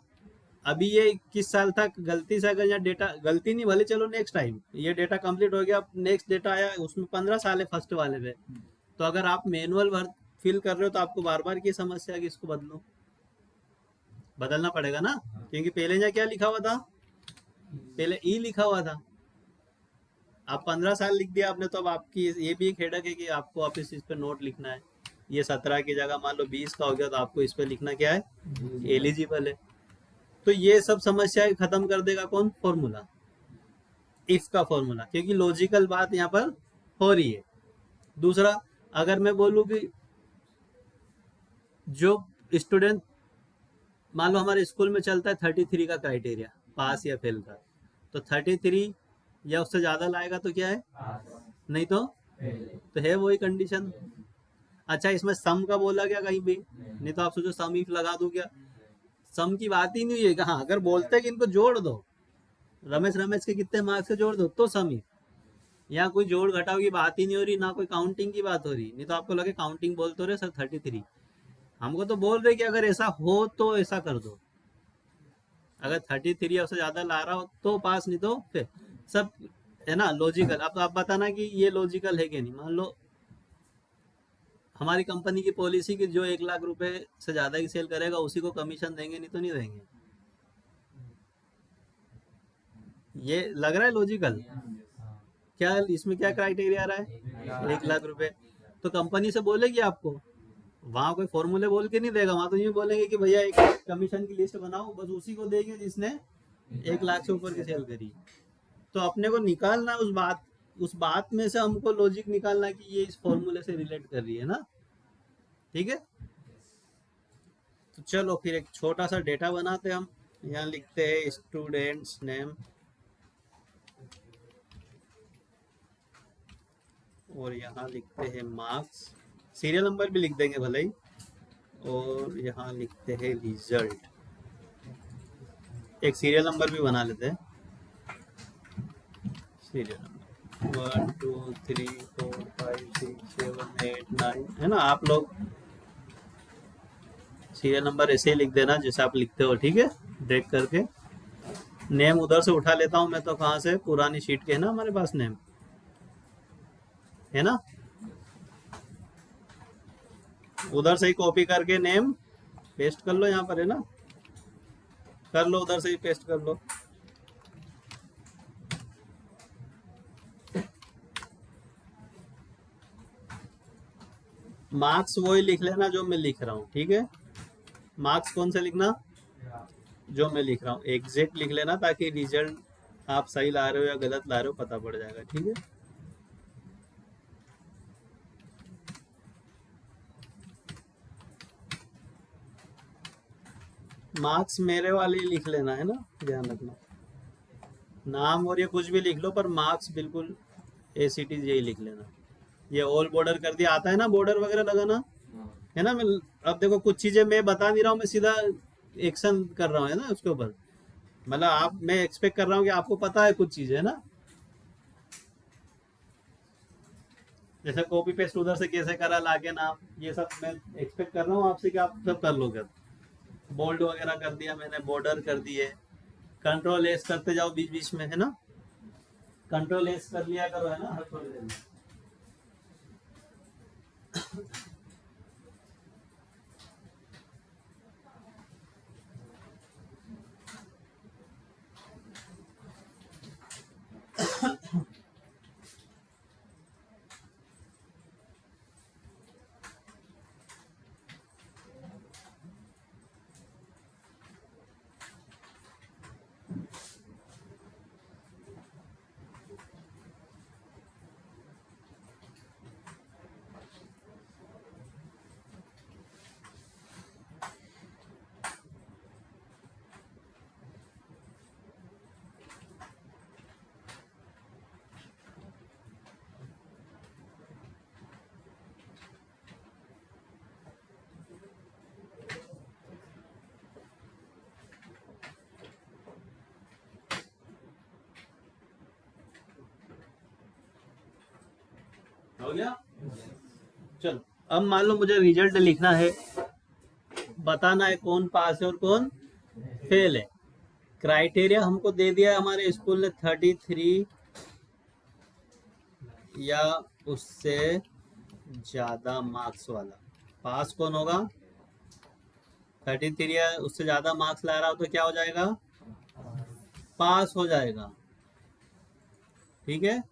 अभी ये 21 साल तक गलती से अगर यहाँ डेटा, गलती नहीं भले चलो नेक्स्ट टाइम ये डेटा कंप्लीट हो गया, नेक्स्ट डेटा आया उसमें 15 साल है फर्स्ट वाले पे, तो अगर आप मैनुअल भर फिल कर रहे हो तो आपको बार बार की समस्या है कि इसको बदलो, बदलना पड़ेगा ना। क्योंकि पहले यहाँ क्या लिखा हुआ था? पहले ई लिखा हुआ था, आप 15 साल लिख दिया आपने, तो अब आपकी ये भी एक हेडक है कि आपको आप इस पे नोट लिखना है। ये 17 की जगह मान लो 20 का हो गया तो आपको इस पे लिखना क्या है? एलिजिबल है। तो ये सब समस्याएं खत्म कर देगा कौन? फॉर्मूला, इफ का फॉर्मूला, क्योंकि लॉजिकल बात यहाँ पर हो रही है। दूसरा, अगर मैं बोलूँ कि जो स्टूडेंट, मान लो हमारे स्कूल में चलता है 33 का क्राइटेरिया पास या फेल का, तो 33 या उससे ज्यादा लाएगा तो क्या है? नहीं तो है वही कंडीशन। अच्छा, इसमें सम का बोला गया कहीं भी? नहीं तो आप सोचो सम इफ लगा दूं क्या? सम की बात ही नहीं है। हाँ, अगर बोलते हैं कि इनको जोड़ दो, रमेश के कितने मार्क्स से जोड़ दो, तो सम इफ। यहाँ कोई जोड़ घटाव की बात ही नहीं हो रही, ना कोई काउंटिंग की बात हो रही। नहीं तो आपको लगे काउंटिंग बोल तो रहे सर 33, हमको तो बोल रहे कि अगर ऐसा हो तो ऐसा कर दो, अगर 33 या उससे ज्यादा ला रहा हो तो पास, नहीं तो फिर सब, है ना, लॉजिकल। अब आप बताना कि ये लॉजिकल है कि नहीं। मान लो हमारी कंपनी की पॉलिसी की जो 1 लाख रुपए से ज्यादा की सेल करेगा उसी को कमीशन देंगे, नहीं तो नहीं देंगे। ये लग रहा है लॉजिकल? क्या इसमें क्या क्राइटेरिया आ रहा है? 1 लाख रुपए तो कंपनी से बोलेगी आपको, वहां कोई फॉर्मूले बोल के नहीं देगा। वहां तो ये बोलेंगे कि भैया एक कमीशन की लिस्ट बनाओ, बस उसी को देंगे जिसने 1 लाख से ऊपर की सेल करी। तो अपने को निकालना उस बात, उस बात में से हमको लॉजिक निकालना है कि ये इस फॉर्मूले से रिलेट कर रही है ना। ठीक है, तो चलो फिर एक छोटा सा डेटा बनाते हैं हम। यहाँ लिखते हैं स्टूडेंट्स नेम और यहाँ लिखते हैं मार्क्स, सीरियल नंबर भी लिख देंगे भले ही, और यहाँ लिखते हैं रिजल्ट। एक सीरियल नंबर भी बना लेते हैं, सीरियल नंबर 1 2 3 4 5 6 7 8 9 है ना। आप लोग सीरियल नंबर ऐसे ही लिख देना जैसे आप लिखते हो, ठीक है, ड्रैग करके। नेम उधर से उठा लेता हूँ मैं, तो कहाँ से, पुरानी शीट के है ना हमारे पास नेम, है ना। उधर से ही कॉपी करके नेम पेस्ट कर लो यहाँ पर, है ना, कर लो, उधर से ही पेस्ट कर लो। मार्क्स वही लिख लेना जो मैं लिख रहा हूँ, ठीक है। मार्क्स कौन से लिखना, जो मैं लिख रहा हूँ एग्जैक्ट लिख लेना, ताकि रिजल्ट आप सही ला रहे हो या गलत ला रहे हो पता पड़ जाएगा, ठीक है। मार्क्स मेरे वाले ही लिख लेना, है ना, ध्यान रखना। नाम और ये कुछ भी लिख लो, पर मार्क्स बिल्कुल एसीटीज यही लिख लेना। ये ऑल बॉर्डर कर दिया, आता है ना बॉर्डर वगैरह लगाना, है ना। मैं अब देखो कुछ चीजें मैं बता नहीं रहा हूँ, मैं सीधा एक्शन कर रहा हूँ, है ना, उसके ऊपर। मतलब आप, मैं एक्सपेक्ट कर रहा हूँ कि आपको पता है कुछ चीजें, है ना। जैसे कॉपी पेस्ट उधर से कैसे करा लाके नाम, ये सब मैं एक्सपेक्ट कर रहा हूँ आपसे कि आप सब कर लोगे। बोल्ड वगैरह कर दिया मैंने, बॉर्डर कर दिए, कंट्रोल एस करते जाओ बीच बीच में, है ना, कंट्रोल एस कर लिया करो, है ना, हर थोड़ी देर में। हो गया, चलो। अब मान लो मुझे रिजल्ट लिखना है, बताना है कौन पास है और कौन फेल है। क्राइटेरिया हमको दे दिया है हमारे स्कूल ने 33 या उससे ज्यादा मार्क्स वाला। पास कौन होगा, 33 या उससे ज्यादा मार्क्स ला रहा हो तो क्या हो जाएगा, पास हो जाएगा, ठीक है।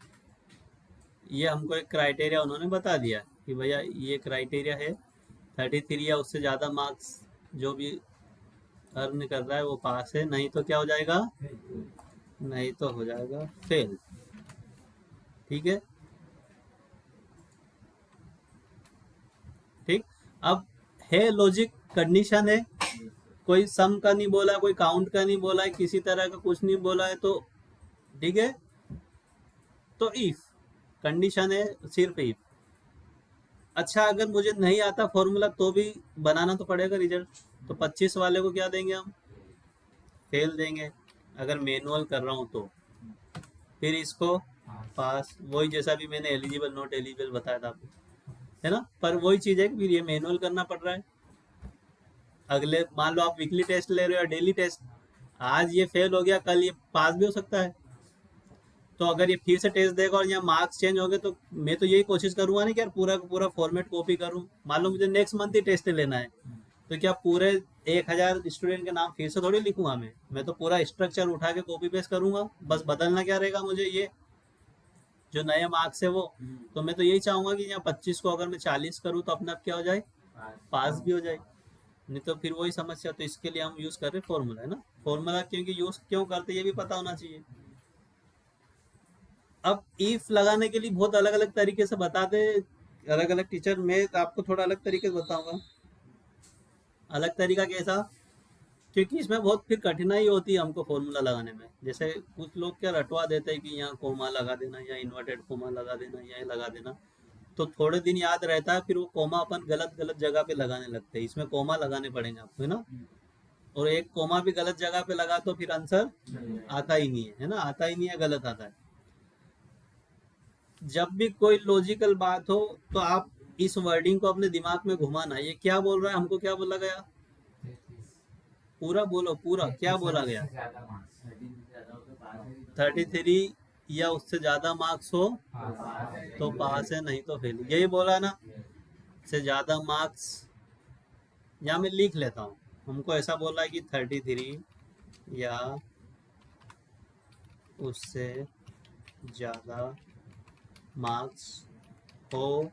ये हमको एक क्राइटेरिया उन्होंने बता दिया कि भैया ये क्राइटेरिया है, 33 या उससे ज़्यादा मार्क्स जो भी अर्न कर रहा है वो पास है, नहीं तो क्या हो जाएगा, नहीं तो हो जाएगा फेल, ठीक है। ठीक, अब है लॉजिक, कंडीशन है, कोई सम का नहीं बोला, कोई काउंट का नहीं बोला है, किसी तरह का कुछ नहीं बोला है, तो ठीक है। तो इफ कंडीशन है, सिर्फ इफ। अच्छा, अगर मुझे नहीं आता फॉर्मूला तो भी बनाना तो पड़ेगा रिजल्ट, तो 25 वाले को क्या देंगे हम, फेल देंगे, अगर मैनुअल कर रहा हूँ तो। फिर इसको पास, वही जैसा भी मैंने एलिजिबल नॉट एलिजिबल बताया था आपको, है ना। पर वही चीज़ है कि फिर ये मैनुअल करना पड़ रहा है। अगले मान लो आप वीकली टेस्ट ले रहे हो या डेली टेस्ट, आज ये फेल हो गया, कल ये पास भी हो सकता है। तो अगर ये फिर से टेस्ट देगा और यहाँ मार्क्स चेंज हो गए, तो मैं तो यही कोशिश करूंगा नहीं कि यार पूरा का पूरा फॉर्मेट कॉपी करूं। मान लो मुझे नेक्स्ट मंथ ही टेस्ट लेना है, तो क्या पूरे 1000 स्टूडेंट के नाम फिर से थोड़ी लिखूंगा मैं तो पूरा स्ट्रक्चर उठा के कॉपी पेस्ट करूंगा, बस बदलना क्या रहेगा मुझे, ये जो नए मार्क्स है वो। तो मैं तो यही चाहूंगा कि यहाँ 25 को अगर मैं 40 करूँ तो अपने आप क्या हो जाए, पास भी हो जाए। नहीं तो फिर वही समस्या, तो इसके लिए हम यूज कर रहे फॉर्मूला, है ना। फॉर्मूला क्योंकि यूज क्यों करते ये भी पता होना चाहिए। अब इफ लगाने के लिए बहुत अलग अलग तरीके से बताते, अलग अलग टीचर। मैं आपको थोड़ा अलग तरीके से बताऊंगा। अलग तरीका कैसा? क्योंकि इसमें बहुत फिर कठिनाई होती है हमको फॉर्मूला लगाने में। जैसे कुछ लोग क्या रटवा देते हैं कि यहाँ कोमा लगा देना, या इन्वर्टेड कोमा लगा देना, या ये लगा देना, तो थोड़े दिन याद रहता है, फिर वो कोमा अपन गलत गलत जगह पे लगाने लगते हैं। इसमें कोमा लगाने पड़ेंगे आपको, है ना। और एक कोमा भी गलत जगह पे लगा तो फिर आंसर आता ही नहीं है ना, आता ही नहीं है, गलत आता है। जब भी कोई लॉजिकल बात हो तो आप इस वर्डिंग को अपने दिमाग में घुमाना। ये क्या बोल रहा है, हमको क्या बोला गया? पूरा बोलो, पूरा क्या बोला गया? 33 या उससे ज्यादा मार्क्स हो तो पास है, नहीं तो फेल। यही बोला ना, से ज्यादा मार्क्स। यहाँ मैं लिख लेता हूँ। हमको ऐसा बोला है कि 33 या उससे ज्यादा मार्क्स हो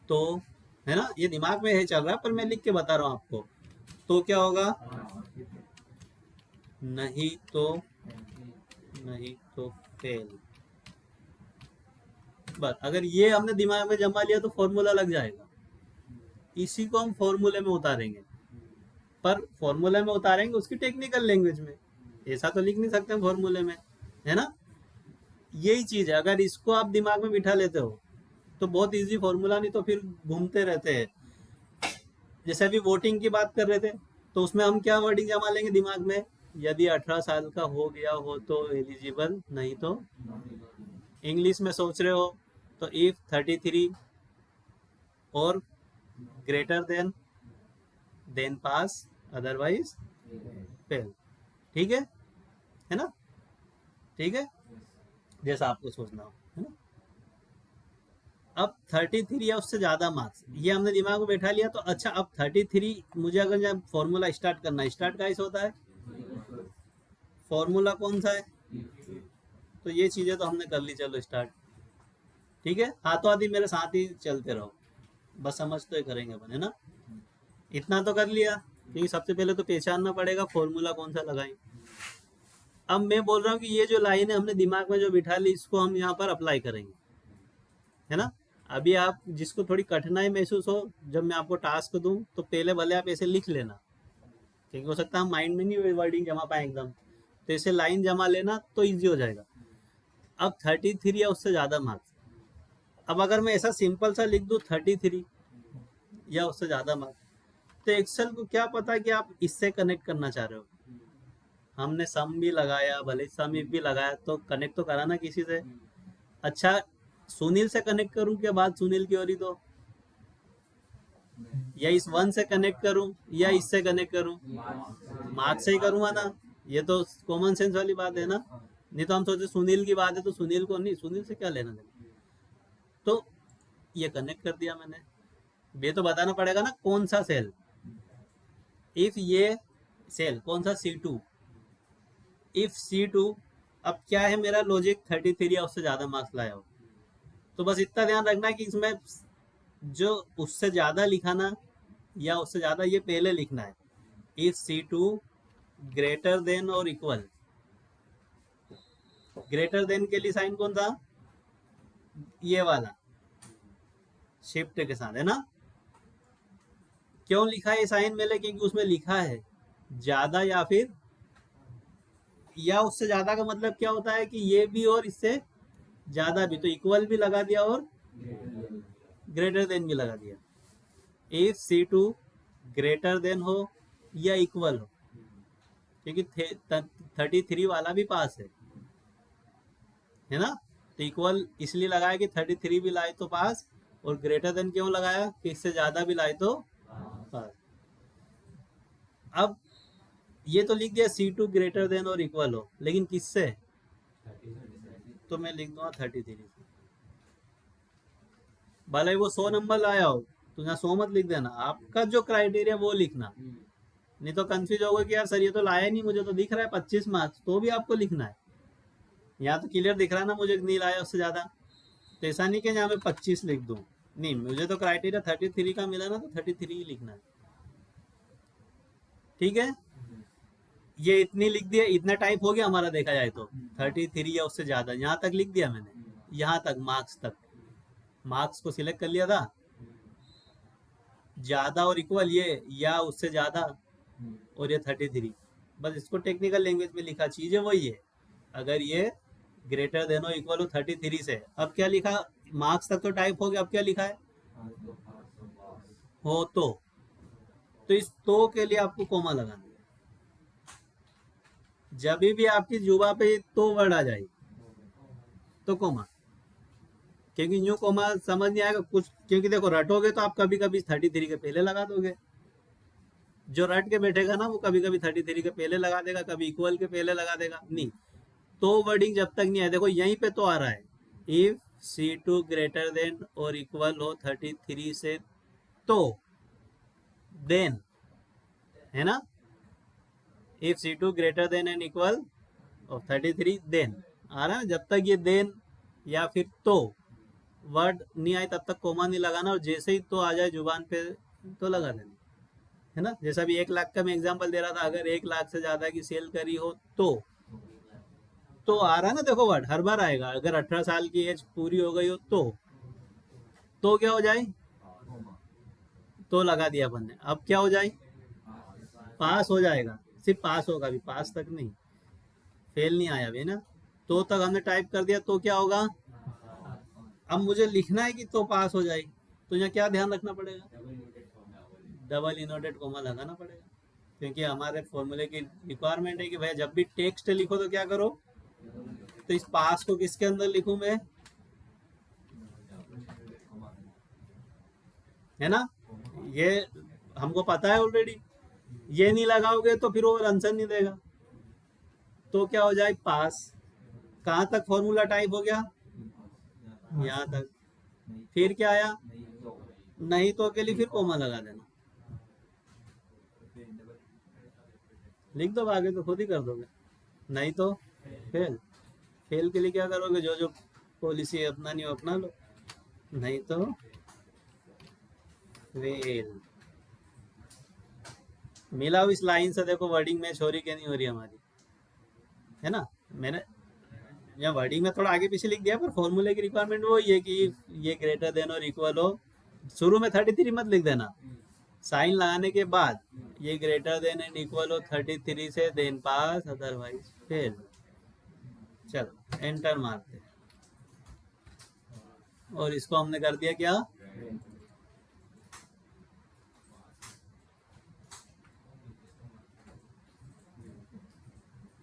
तो, है ना, ये दिमाग में है चल रहा है, पर मैं लिख के बता रहा हूँ आपको। तो क्या होगा? नहीं तो, नहीं तो फेल। बस अगर ये हमने दिमाग में जमा लिया तो फॉर्मूला लग जाएगा। इसी को हम फॉर्मूले में उतारेंगे, पर फॉर्मूले में उतारेंगे उसकी टेक्निकल लैंग्वेज में। ऐसा तो लिख नहीं सकते फॉर्मूले में, है ना। यही चीज है, अगर इसको आप दिमाग में बिठा लेते हो तो बहुत इजी फॉर्मूला, नहीं तो फिर घूमते रहते हैं। जैसे अभी वोटिंग की बात कर रहे थे, तो उसमें हम क्या वर्डिंग जमा लेंगे दिमाग में? यदि 18 साल का हो गया हो तो एलिजिबल, नहीं तो। इंग्लिश में सोच रहे हो तो इफ 33 और greater than pass, otherwise fail. ठीक है ना, ठीक है, जैसा आपको सोचना हो, है ना। अब 33 या उससे ज्यादा मार्क्स, ये हमने दिमाग में बैठा लिया। तो अच्छा, अब 33 मुझे अगर जब फॉर्मूला स्टार्ट करना है, स्टार्ट कैसे होता है? फॉर्मूला कौन सा है? तो ये चीजें तो हमने कर ली, चलो स्टार्ट। ठीक है, हाथों हाथी मेरे साथ ही चलते रहो, बस समझ तो ये करेंगे अपन, है ना। इतना तो कर लिया, क्योंकि सबसे पहले तो पहचानना पड़ेगा फॉर्मूला कौन सा लगाएं। अब मैं बोल रहा हूँ कि ये जो लाइन है हमने दिमाग में जो बिठा ली, इसको हम यहाँ पर अप्लाई करेंगे, है ना। अभी आप जिसको थोड़ी कठिनाई महसूस हो, जब मैं आपको टास्क दूं तो पहले भले आप ऐसे लिख लेना, क्योंकि हो सकता है हम माइंड में नहीं वर्डिंग जमा पाए एकदम। तो ऐसे लाइन जमा लेना तो इजी हो जाएगा। अब 33 या उससे ज्यादा मार्क्स। अब अगर मैं ऐसा सिंपल सा लिख दूं 33 या उससे ज्यादा मार्क्स, तो एक्सेल को क्या पता कि आप इससे कनेक्ट करना चाह रहे हो। हमने सम भी लगाया, भले सम इफ भी लगाया, तो कनेक्ट तो कराना किसी से। अच्छा, सुनील से कनेक्ट करूं क्या बात? सुनील की हो रही तो, या इस वन से कनेक्ट करूं या इससे कनेक्ट करूं? मार्क्स से ही करूंगा ना, ये तो कॉमन सेंस वाली बात है ना। नहीं तो हम सोचे सुनील की बात है तो सुनील को नहीं, सुनील से क्या लेना देना। तो ये कनेक्ट कर दिया मैंने। ये तो बताना पड़ेगा ना कौन सा सेल। इफ ये सेल कौन सा? C2। इफ C2, अब क्या है मेरा लॉजिक? 33 या उससे ज्यादा मार्क्स लाया हो। तो बस इतना ध्यान रखना कि इसमें जो उससे ज्यादा लिखाना या उससे ज्यादा, ये पहले लिखना है। इफ C2 ग्रेटर देन और इक्वल। ग्रेटर देन के लिए साइन कौन था? ये वाला, शिफ्ट के साथ, है ना। क्यों लिखा है साइन मैंने? क्योंकि उसमें लिखा है ज्यादा या फिर, या उससे ज्यादा का मतलब क्या होता है कि ये भी और इससे ज्यादा भी, तो इक्वल भी लगा दिया और ग्रेटर देन भी लगा दिया। इफ C2 ग्रेटर देन हो या इक्वल हो, क्योंकि 33 वाला भी पास है ना। तो इक्वल इसलिए लगाया कि 33 भी लाए तो पास, और ग्रेटर देन क्यों लगाया कि इससे ज्यादा भी लाए तो पास। अब ये तो लिख दिया C2 ग्रेटर देन और इक्वल हो, लेकिन किससे? तो मैं लिख दूंगा 33 से। भले वो 100 नंबर लाया हो तो यहाँ 100 मत लिख देना, आपका जो क्राइटेरिया वो लिखना। नहीं तो कंफ्यूज होगा कि यार सर ये तो लाया नहीं, मुझे तो दिख रहा है 25 मार्क्स, तो भी आपको लिखना है। यहाँ तो क्लियर दिख रहा है ना मुझे नहीं लाया उससे ज्यादा। तो ऐसा नहीं कि यहाँ पे 25 लिख दूं, नहीं, मुझे तो क्राइटेरिया 33 का मिला ना, तो 33 ही लिखना है। ठीक है, ये इतनी लिख दिया, इतना टाइप हो गया हमारा देखा जाए तो 33 या उससे ज्यादा, यहाँ तक लिख दिया मैंने, यहाँ तक मार्क्स तक, मार्क्स को सिलेक्ट कर लिया था, ज्यादा और इक्वल ये या उससे ज्यादा, और ये 33, बस इसको टेक्निकल लैंग्वेज में लिखा, चीजें वही है। अगर ये ग्रेटर देन और इक्वल हो 33 से, अब क्या लिखा, मार्क्स तक तो टाइप हो गया, अब क्या लिखा है, हो तो इस तो के लिए आपको कोमा लगाना है। जब भी आपकी जुबा पे तो वर्ड आ जाए तो कोमा, क्योंकि न्यू कोमा समझ नहीं आएगा कुछ, क्योंकि देखो रटोगे तो आप कभी कभी 33 के पहले लगा दोगे, जो रट के बैठेगा ना वो कभी कभी 33 के पहले लगा देगा, कभी इक्वल के पहले लगा देगा, नहीं तो वर्डिंग जब तक नहीं आए, देखो यहीं पे तो आ रहा है, इफ C2 ग्रेटर देन और इक्वल हो 33 से तो देन, है ना, if C2 greater than and equal of 33 then, आ रहा है, जब तक ये देन या फिर तो वर्ड नहीं आए तब तक कोमा नहीं लगाना, और जैसे ही तो आ जाए जुबान पे तो लगा देना, है ना। जैसा भी 1 लाख का मैं एग्जांपल दे रहा था, अगर 1 लाख से ज्यादा की सेल करी हो तो आ रहा है ना, देखो वर्ड हर बार आएगा, अगर 18 साल की एज पूरी हो गई हो तो क्या हो जाए, तो लगा दिया अपन ने, अब क्या हो जाए, पास हो जाएगा, सिर्फ पास होगा, अभी पास तक नहीं, फेल नहीं आया अभी ना, तो तक हमने टाइप कर दिया, तो क्या होगा, अब मुझे लिखना है कि तो पास हो जाए, तो यहाँ क्या ध्यान रखना पड़ेगा, डबल इनवर्टेड कोमा लगाना पड़ेगा, क्योंकि हमारे फॉर्मूले की रिक्वायरमेंट है कि भाई जब भी टेक्स्ट लिखो तो क्या करो, तो इस पास को किसके अंदर लिखूं मैं, है ना, ये हमको पता है ऑलरेडी, ये नहीं लगाओगे तो फिर वो आंसर नहीं देगा, तो क्या हो जाए, पास, कहाँ तक फॉर्मूला टाइप हो गया, यहाँ तक, फिर क्या आया, नहीं तो के लिए फिर कोमा लगा देना, लिख दो, आगे तो खुद ही कर दोगे, नहीं तो फेल, फेल के लिए क्या करोगे, जो जो पॉलिसी अपनानी हो अपना लो, नहीं तो फेल। मिला इस लाइन से, देखो वर्डिंग मैच हो रही कि नहीं हो रही हमारी, है ना, मैंने यहाँ वर्डिंग में थोड़ा आगे पीछे लिख दिया, पर फॉर्मूले की रिक्वायरमेंट वो ये कि ये ग्रेटर देन और इक्वल हो, शुरू में 33 मत लिख देना, साइन लगाने के बाद ये ग्रेटर देन एंड इक्वल हो 33 से, देन पास, अदरवाइज फेल। चलो एंटर मारते हैं, और इसको हमने कर दिया क्या,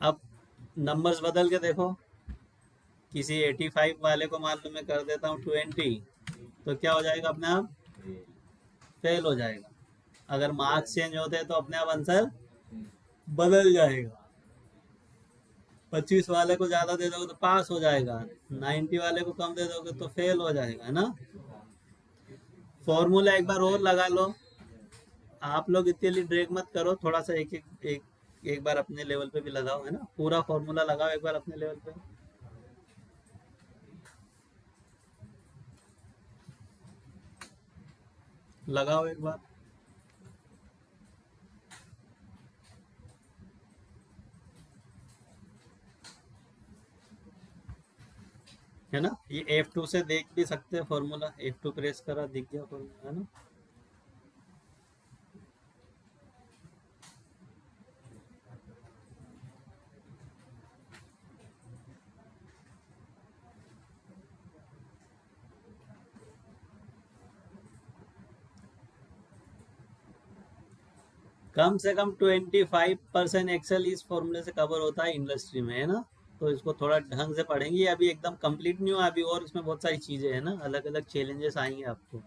अब नंबर्स बदल के देखो, किसी 85 वाले को मान लो मैं कर देता हूँ 20, तो क्या हो जाएगा, अपने आप फेल हो जाएगा, अगर मार्क्स चेंज होते हैं तो अपने आप आंसर बदल जाएगा, 25 वाले को ज्यादा दे दोगे तो पास हो जाएगा, 90 वाले को कम दे दोगे तो फेल हो जाएगा, है ना। फॉर्मूला एक बार और लगा लो, आप लोग इतनी ड्रैग मत करो, थोड़ा सा एक बार अपने लेवल पे भी लगाओ, है ना, पूरा फॉर्मूला लगाओ एक बार अपने लेवल पे, लगाओ एक बार, है ना, ये F2 से देख भी सकते हैं फॉर्मूला, F2 प्रेस करा, दिख गया फॉर्मूला, है ना। कम से कम 25% एक्सेल इस फॉर्मूले से कवर होता है इंडस्ट्री में, है ना, तो इसको थोड़ा ढंग से पढ़ेंगे, अभी एकदम कंप्लीट नहीं हुआ अभी, और इसमें बहुत सारी चीजें हैं ना, अलग अलग चैलेंजेस आएंगे आपको।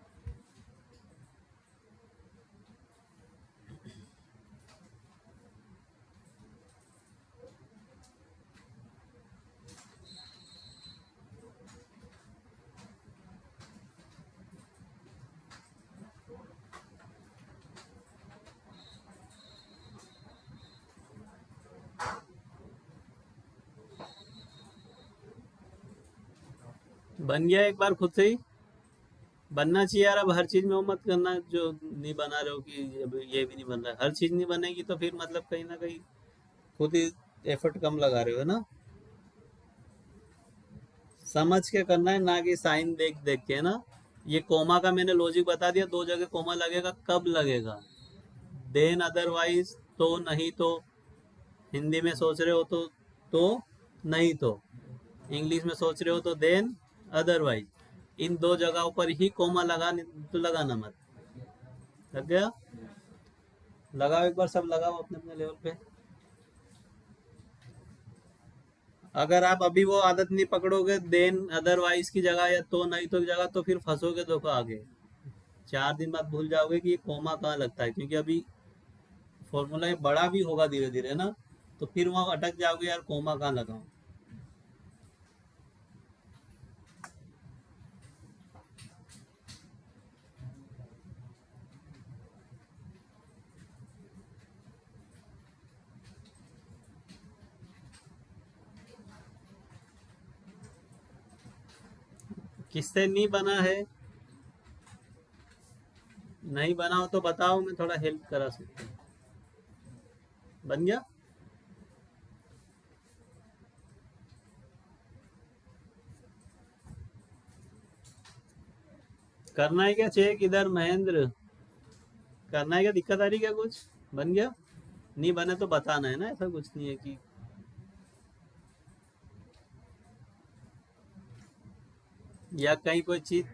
बन गया एक बार खुद से ही, बनना चाहिए यार, अब हर चीज में वो मत करना जो नहीं बना रहे हो कि अब ये भी नहीं बन रहा है, हर चीज नहीं बनेगी तो फिर मतलब कहीं ना कहीं खुद ही एफर्ट कम लगा रहे हो ना। समझ के करना है, ना कि साइन देख देख के, ना। ये कोमा का मैंने लॉजिक बता दिया, दो जगह कोमा लगेगा, कब लगेगा? देन, अदरवाइज, तो, नहीं तो। हिंदी में सोच रहे हो तो नहीं तो। इंग्लिश में सोच रहे हो तो देन, अदरवाइज। इन दो जगहों पर ही कोमा लगा, तो लगाना मत। लग गया? लगाओ एक बार, सब लगाओ अपने अपने लेवल पे। अगर आप अभी वो आदत नहीं पकड़ोगे, देन अदरवाइज की जगह या तो नहीं तो की जगह, तो फिर फंसोगे, देखो आगे 4 दिन बाद भूल जाओगे कि ये कोमा कहाँ लगता है, क्योंकि अभी फॉर्मूला ये बड़ा भी होगा धीरे धीरे ना, तो फिर वहां अटक जाओगे, यार कोमा कहाँ लगाऊं। किससे नहीं बना है? नहीं बना हो तो बताओ, मैं थोड़ा हेल्प करा सकता हूँ। बन गया? करना है क्या चेक इधर, महेंद्र? करना है क्या? दिक्कत आ रही क्या कुछ? बन गया? नहीं बने तो बताना है ना, ऐसा कुछ नहीं है कि। या कहीं कोई चीज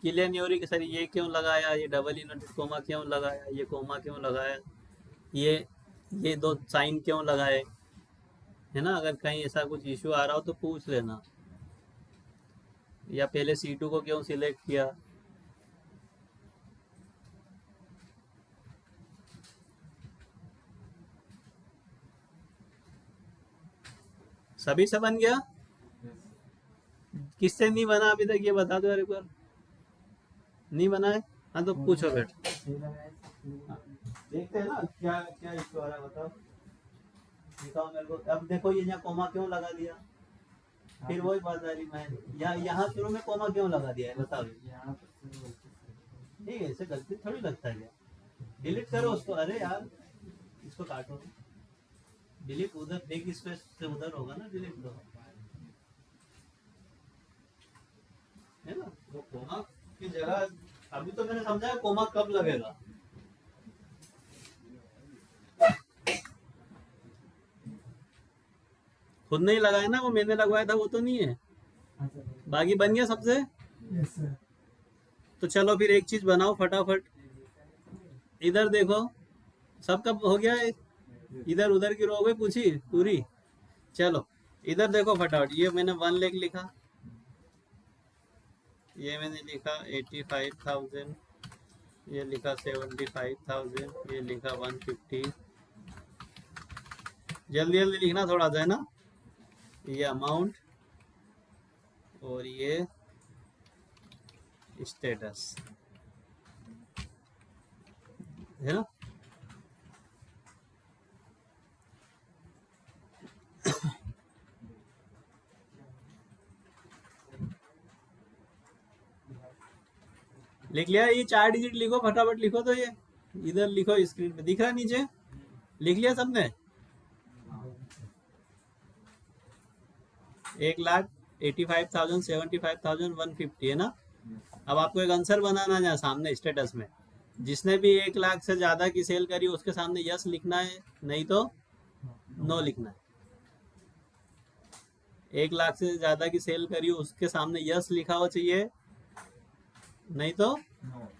क्लियर नहीं हो रही कि सर ये क्यों लगाया, ये डबल इन्वर्टेड कोमा क्यों लगाया, ये कोमा क्यों लगाया, ये ये दो साइन क्यों लगाए, है ना? अगर कहीं ऐसा कुछ इश्यू आ रहा हो तो पूछ लेना। या पहले C2 को क्यों सिलेक्ट किया। सभी से बन गया? किससे नहीं बना अभी तक, ये बता दो यार एक बार। नहीं बना है? हाँ तो पूछो फिर। हाँ, देखते हैं ना क्या क्या इश्यू आ रहा है, बताओ। बताओ मेरे को। अब देखो ये यहाँ कोमा क्यों लगा दिया, फिर वही बात आ रही। मैं यहाँ शुरू में कोमा क्यों लगा दिया है, बताओ। नहीं ऐसे गलती थोड़ी लगता है क्या। डिलीट करो उसको, अरे यार इसको काटो। डिलीट उधर बिग स्पेस से उधर होगा ना, डिलीट करो, है ना? वो कोमा की जगह, अभी तो मैंने समझाया कोमा कब लगेगा। खुद नहीं लगाया ना, वो मैंने लगवाया था, वो तो नहीं है। बाकी बन गया सबसे। तो चलो फिर एक चीज बनाओ फटाफट। इधर देखो, सबका हो गया है। इधर उधर की रो गई पूछी पूरी। चलो इधर देखो फटाफट, ये मैंने 1 लाख लिखा, ये मैंने लिखा 85,000, ये लिखा 75,000, ये लिखा 150। जल्दी जल्दी लिखना थोड़ा सा, है ना? ये अमाउंट और ये स्टेटस, है ना? लिख लिया? ये 4 डिजिट लिखो फटाफट, लिखो तो ये इधर लिखो, स्क्रीन पे दिख रहा है नीचे। लिख लिया सबने? 1,85,000, 75,000, 150, है ना? अब आपको एक आंसर बनाना है सामने स्टेटस में। जिसने भी 1 लाख से ज्यादा की सेल करी उसके सामने यस लिखना है, नहीं तो नो लिखना है। 1 लाख से ज्यादा की सेल करी उसके सामने यस लिखा हो चाहिए, नहीं तो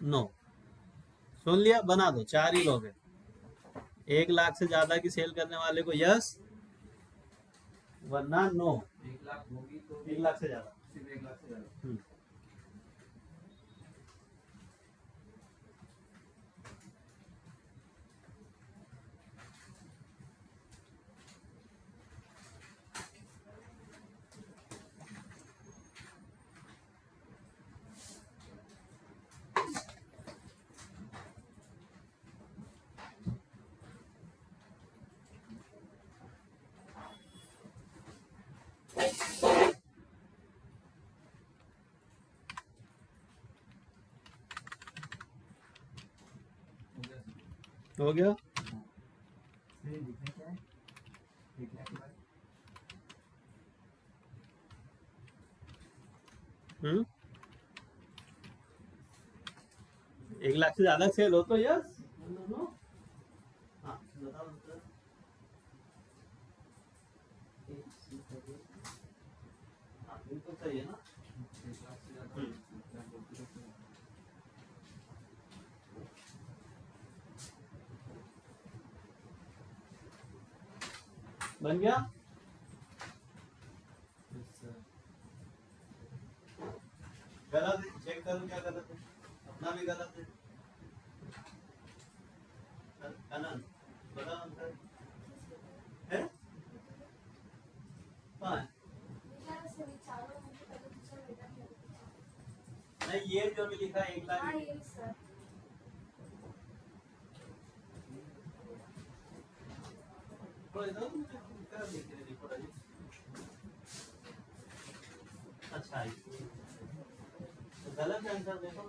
नो। सुन लिया? बना दो, 4 ही लोग हैं। 1 लाख से ज्यादा की सेल करने वाले को यस, वरना नो। 1 लाख से ज्यादा, सिर्फ 1 लाख से ज्यादा। हो गया? हम्म 1 लाख से ज्यादा सेल हो तो यस नो। हाँ बताओ आंसर। हाँ बिल्कुल सही है ना। बन गया। गलत है, चेक करो क्या गलत है, अपना भी गलत है। अनंत बताओ आंसर है। कहाँ है? नहीं ये जो भी लिखा है 1 लाख। थोड़ा इधर मुझे क्या लिख रहे हैं थोड़ा जी। अच्छा ये तो गलत आंसर देखो।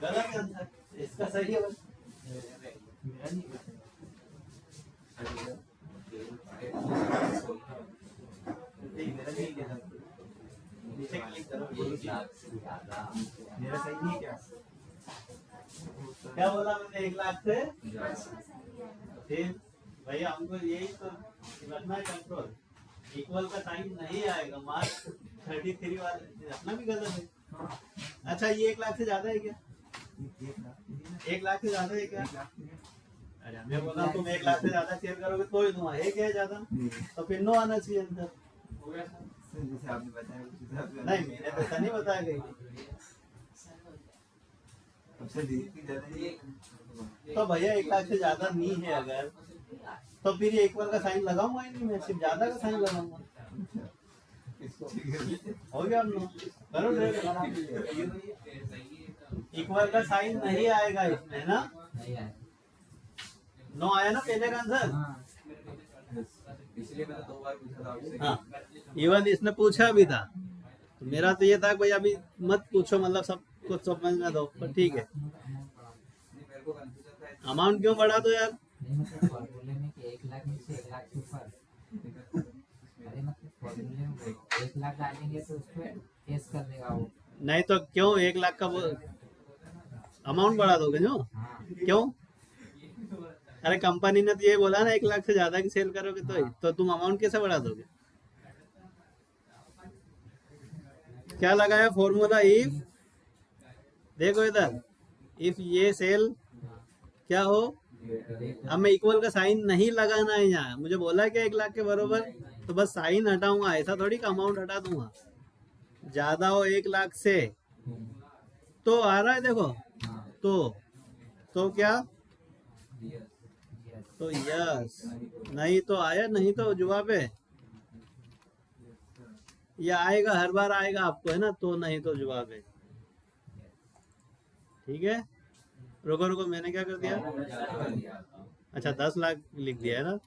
गलत आंसर इसका सही है बस। मेरा नहीं मेरा नहीं है। नीचे क्लिक करो। मेरा सही नहीं क्या? क्या बोला मैंने 1 लाख से फिर भैया हमको यही तो रखना है कंट्रोल। इक्वल का साइन नहीं आएगा मार्क 33 वाले अपना भी गलत है। अच्छा ये 1 लाख से ज्यादा है क्या? 1 लाख से ज्यादा है क्या? अरे मैं बोला तुम 1 लाख से ज्यादा शेयर करोगे तो ही दूंगा। एक है ज्यादा तो फिर नो आना चाहिए अंदर। हो गया सर जैसे आपने बताया नहीं मैंने तो ऐसा नहीं बताया कहीं। तो भैया 1 लाख से ज्यादा नहीं है अगर तो फिर ये इक्वल का साइन लगाऊंगा ही नहीं मैं सिर्फ ज्यादा का साइन लगाऊंगा। हो गया हम करो इक्वल का साइन नहीं आएगा इसमें ना। नो आया ना पहले का आंसर। इसलिए मैंने 2 बार पूछा था आपसे। हाँ इवन इसने पूछा भी था तो मेरा तो ये था भाई अभी मत पूछो मतलब सब कुछ समझना दो पर ठीक है। मेरे को कंफ्यूजन था। अमाउंट क्यों बढ़ा दो यार। नहीं मतलब फॉर्मूले में कि 1 लाख में से 1 लाख से ऊपर अरे मतलब फॉर्मूले में 1 लाख डालेंगे तो उसको टेस्ट कर देगा वो। नहीं तो क्यों 1 लाख का अमाउंट बढ़ा दोगे जो हाँ क्यों। अरे कंपनी ने तो ये बोला ना 1 लाख से ज्यादा की सेल करोगे तो तुम अमाउंट कैसे बढ़ा दोगे। क्या लगाया फॉर्मूला इफ देखो इधर इफ ये सेल क्या हो। अब मैं इक्वल का साइन नहीं लगाना है यहाँ मुझे बोला क्या 1 लाख के बरोबर तो बस साइन हटाऊंगा ऐसा थोड़ी का अमाउंट हटा दूंगा। ज्यादा हो 1 लाख से तो आ रहा है देखो तो क्या तो यस नहीं तो आया नहीं तो जवाब है। ये आएगा हर बार आएगा आपको है ना तो नहीं तो जवाब है। ठीक है रुको रुको मैंने क्या कर दिया। अच्छा 10 लाख लिख दिया है ना।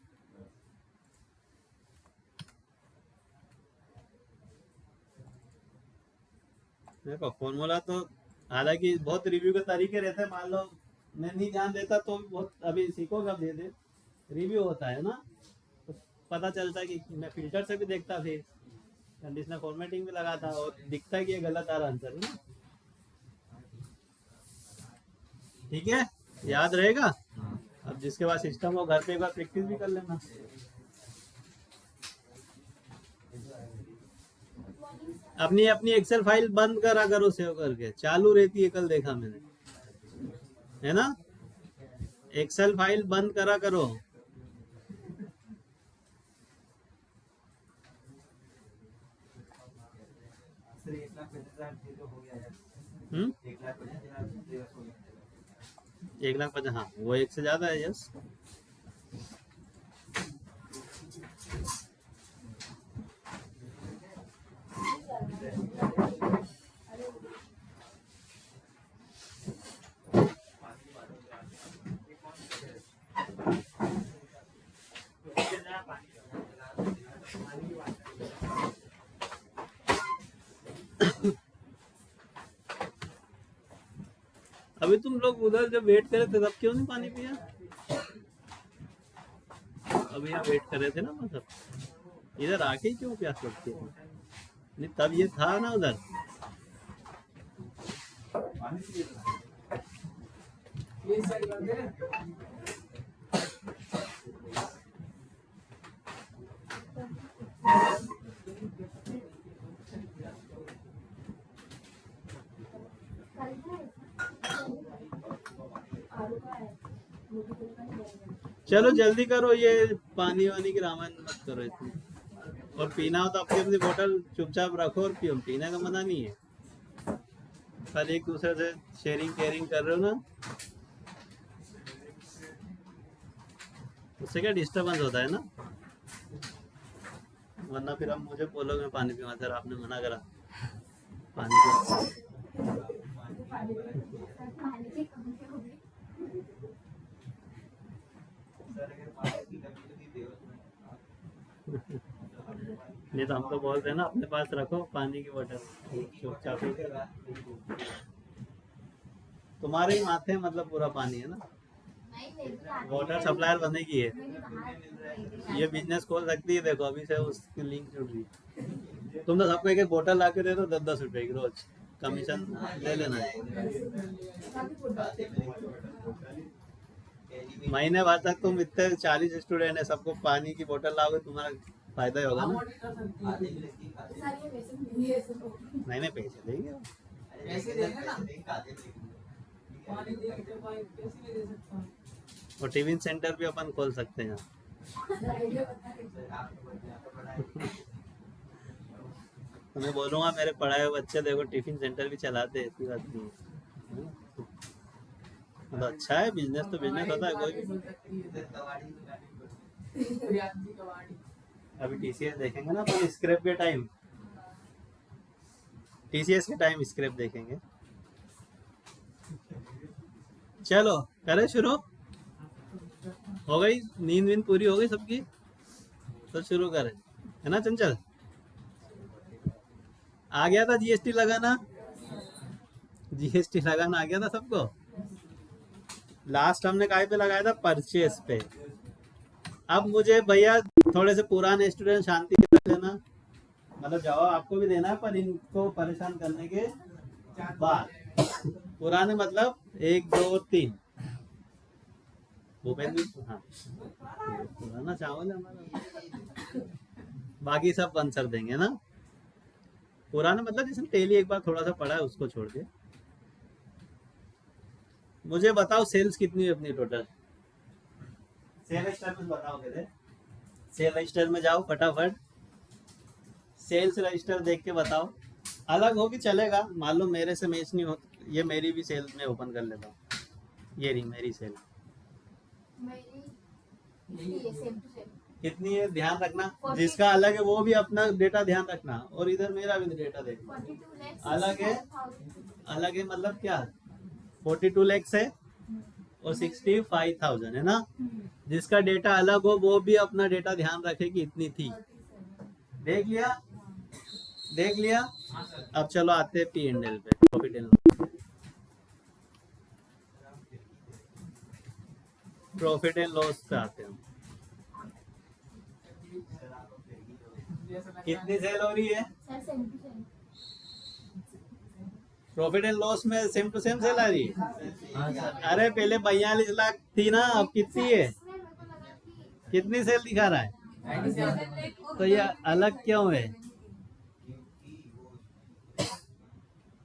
देखो फॉर्मूला तो हालांकि बहुत रिव्यू के तरीके रहते हैं मान लो मैं नहीं ध्यान देता तो बहुत अभी सीखोगे अब धीरे रिव्यू होता है ना तो पता चलता है कि मैं फिल्टर से भी देखता फिर कंडीशनल फॉर्मेटिंग भी लगा था और दिखता है कि ये गलत आ रहा आंसर है ना। ठीक है याद रहेगा। अब जिसके पास सिस्टम हो घर पे एक बार प्रैक्टिस भी कर लेना। अपनी अपनी एक्सेल फाइल बंद करा करो सेव करके चालू रहती है कल देखा मैंने है ना। एक्सेल फाइल बंद करा करो। सर 1,50,000 हो गया है। 1,50,000 1,50,000 हाँ वो एक से ज्यादा है यस। अभी तुम लोग उधर जब वेट करे थे तब क्यों नहीं पानी पिया? अभी यहाँ वेट कर रहे थे ना, मतलब इधर आके ही क्यों प्यास लगती है? नहीं तब ये था ना उधर। चलो जल्दी करो, ये पानी वानी की रामायण मत करो इतनी। और पीना हो तो अपनी अपनी बोतल चुपचाप रखो और पियो, पीने का मना नहीं है। कल एक दूसरे से शेयरिंग केयरिंग कर रहे हो ना, उससे क्या डिस्टर्बेंस होता है ना। वरना फिर हम मुझे बोलोगे पानी पीवा, सर आपने मना करा पानी पी। नहीं तो हम तो बोलते हैं ना अपने पास रखो पानी की बोतल चुपचाप। तुम्हारे ही माथे मतलब पूरा पानी है ना। वाटर सप्लायर बनने की है ये, बिजनेस खोल सकती है। देखो अभी से उसकी लिंक जुड़ रही है। तुम तो सबको एक एक बोतल ला के दे दो 10-10 रुपए की रोज, कमीशन ले लेना है। महीने बाद तक तुम इतने 40 स्टूडेंट है, सबको पानी की बोतल लाओगे, तुम्हारा फायदा ही होगा ना। नहीं नहीं पैसे देंगे वो। और टिफिन सेंटर भी अपन खोल सकते हैं। तो मैं बोलूँगा मेरे पढ़ाए हुए बच्चे देखो टिफिन सेंटर भी चलाते हैं, ऐसी बात नहीं है। मतलब अच्छा है, बिजनेस तो बिजनेस होता है कोई भी। अभी टीसीएस देखेंगे ना अपन, स्क्रैप के टाइम, टीसीएस के टाइम स्क्रैप देखेंगे। चलो करें शुरू, हो गई नींद वींद पूरी हो गई सबकी, तो शुरू करें, है ना चंचल? आ गया था जीएसटी लगाना, जीएसटी लगाना आ गया था सबको। लास्ट हमने काय पे लगाया था? परचेस पे। अब मुझे भैया थोड़े से पुराने स्टूडेंट शांति से देना, मतलब जवाब आपको भी देना है पर इनको परेशान करने के बाद। पुराने मतलब 1 2 3 भूपेंद्र, हाँ पुराना चावल है हमारा, बाकी सब आंसर देंगे ना। पुराना मतलब जिसने टेली एक बार थोड़ा सा पढ़ा है उसको छोड़ के। मुझे बताओ सेल्स कितनी है अपनी टोटल? सेल रजिस्टर में बताओ पहले, सेल रजिस्टर में जाओ फटाफट, सेल्स रजिस्टर देख के बताओ। अलग हो कि चलेगा, मान लो मेरे से मैच नहीं हो, ये मेरी भी सेल में ओपन कर लेता हूँ। ये रही मेरी सेल, कितनी है ध्यान रखना, जिसका अलग है वो भी अपना डेटा ध्यान रखना, और इधर मेरा भी डेटा देखना। अलग है, अलग है मतलब क्या? 42 लाख है और 65,000 है ना। जिसका डेटा अलग हो वो भी अपना डेटा ध्यान रखे कि इतनी थी। देख लिया, देख लिया। अब चलो आते हैं P&L पे, profit and loss. Profit and loss पे आते हैं। कितनी सेल हो रही है? प्रॉफिट एंड लॉस में सेम टू सेम सेल आ रही है? अरे पहले 42 लाख थी ना, अब कितनी है? कितनी सेल दिखा रहा है? तो ये अलग क्यों है?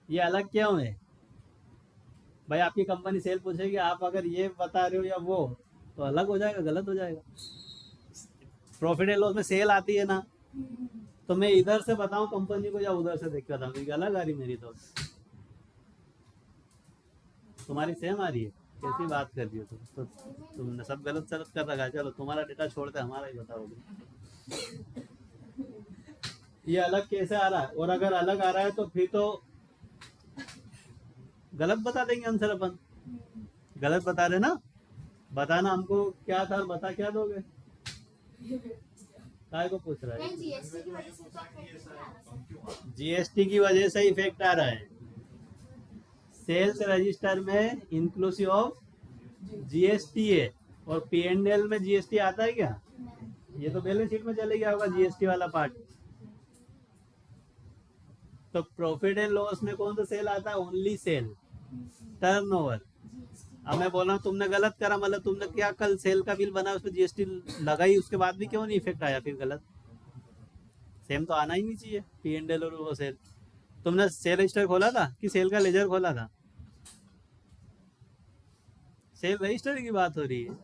ये अलग क्यों है भाई? आपकी कंपनी सेल पूछेगी, आप अगर ये बता रहे हो या वो, तो अलग हो जाएगा, गलत हो जाएगा। प्रॉफिट एंड लॉस में सेल आती है ना, तो मैं इधर से बताऊं कंपनी को या उधर से देख के बताऊं? क्योंकि अलग आ रही मेरी, तो तुम्हारी सेम आ रही है। कैसी बात कर रही हो तुम? तो तुमने सब गलत सलत कर रखा है। चलो तुम्हारा डेटा छोड़ते हमारा ही बताओगे। ये अलग कैसे आ रहा है? और अगर अलग आ रहा है तो फिर तो गलत बता देंगे आंसर अपन। गलत बता रहे ना, बताना हमको क्या था, बता क्या दोगे? काय को पूछ रहा है? जीएसटी की वजह से इफेक्ट आ रहा है। सेल्स रजिस्टर में इंक्लूसिव ऑफ जीएसटी है, और P&L में जीएसटी आता है क्या? ये तो बैलेंस शीट में चले गया होगा जीएसटी वाला पार्ट। तो प्रॉफिट एंड लॉस में कौन सा सेल आता है? Only sale, turnover. अब मैं बोल रहा हूँ तुमने गलत करा, मतलब तुमने क्या कल सेल का बिल बना उसमें जीएसटी लगाई, उसके बाद भी क्यों नहीं इफेक्ट आया? फिर गलत, सेम तो आना ही नहीं चाहिए P&L और वो सेल। तुमने सेल रजिस्टर खोला था कि सेल का लेजर खोला था? सेल रजिस्टर की बात हो रही है।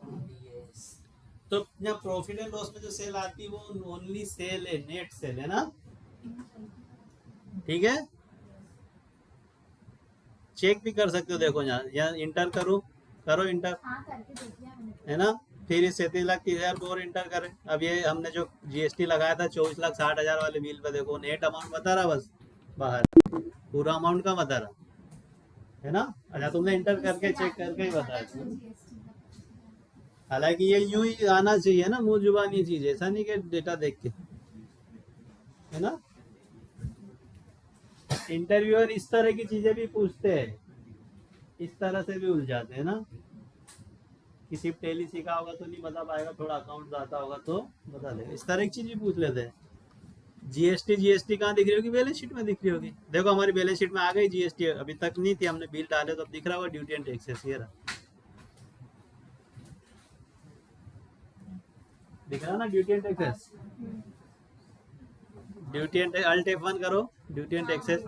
तो यहाँ प्रॉफिट एंड लॉस में जो सेल आती है वो ओनली सेल है, नेट सेल है ना, ठीक है। चेक भी कर सकते हो, देखो यहाँ इंटर करो इंटर, है ना। फिर इस 37,30,000 को और इंटर करें। अब ये हमने जो जीएसटी लगाया था 24,60,000 वाले बिल पे, देखो नेट अमाउंट बता रहा, बस बाहर पूरा अमाउंट का बता रहा है ना। अच्छा तुमने इंटर करके चेक करके ही बताया। हालांकि ये यूं ही आना चाहिए ना, मुंह जुबानी चीज, ऐसा नहीं कि डेटा देख के, है ना। इंटरव्यूअर इस तरह की चीजें भी पूछते हैं, इस तरह से भी उलझाते हैं ना, कि सिर्फ टेली सीखा होगा तो नहीं बता पाएगा, थोड़ा अकाउंट आता होगा तो बता देगा, इस तरह की चीज भी पूछ लेते हैं। जीएसटी कहाँ दिख रही होगी? बैलेंस शीट में दिख रही होगी। देखो हमारी बैलेंस शीट में आ गई जीएसटी, अभी तक नहीं थी, हमने बिल डाले तो अब दिख रहा होगा ड्यूटी एंड टैक्सेस, ये रहा, दिख रहा ना duty and taxes. Duty and alt F1 करो, ड्यूटी एंड टैक्सेस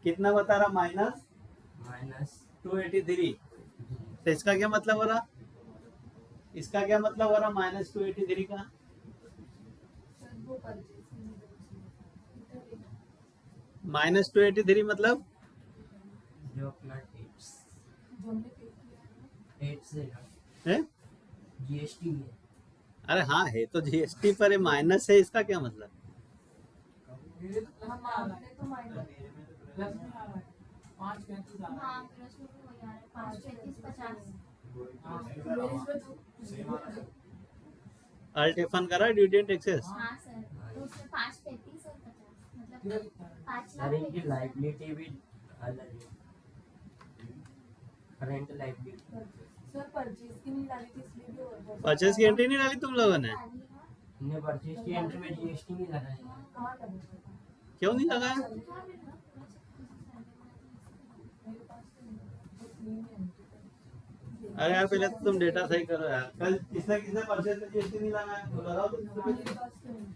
कितना बता रहा? -283। तो इसका क्या मतलब हो रहा? इसका क्या मतलब हो रहा -283 का? -283 मतलब जो अपना है? जीएसटी में। अरे हाँ है तो जीएसटी पर है, माइनस है, इसका क्या मतलब? अल्ट F1 करा ड्यूटी एंड टैक्सेस। सर इनकी लाइबिलिटी भी अलग है, करंट लाइबिलिटी। सर परचेज की नहीं डाली थी इसलिए भी और बहुत परचेज की एंट्री नहीं डाली तुम लोगों ने? हमने परचेज की एंट्री में जीएसटी नहीं लगाया। कहाँ लगा क्यों नहीं लगाया? मेरे पास तो नहीं है। अरे यार पहले तो तुम डेटा सही करो यार। कल किसने किसने परचेज में जीएसटी नहीं लगाया? तो लगाओ तुम। मेरे पास तो नहीं।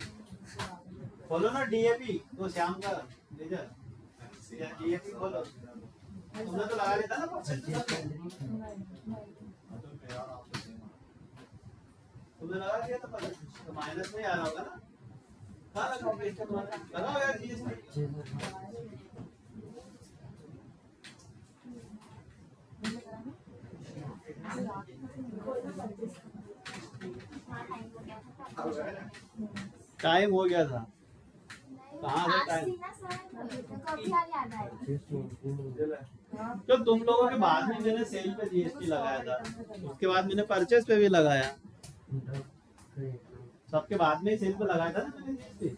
खोलो ना डीएपी, तो श्याम का लेजर डीएपी खोलो। तुमने तो लगा लिया था ना परचेज की एंट्री? तुमने लगा दिया था परचेज, तो माइनस में आ रहा होगा ना। कहाँ लगाओ यार जीएसटी। टाइम हो गया था। कहाँ से टाइम? तो तुम लोगों के बाद में मैंने सेल पे जीएसटी लगाया था, उसके बाद मैंने परचेज पे भी लगाया, सबके बाद में सेल पे लगाया था ना मैंने जीएसटी।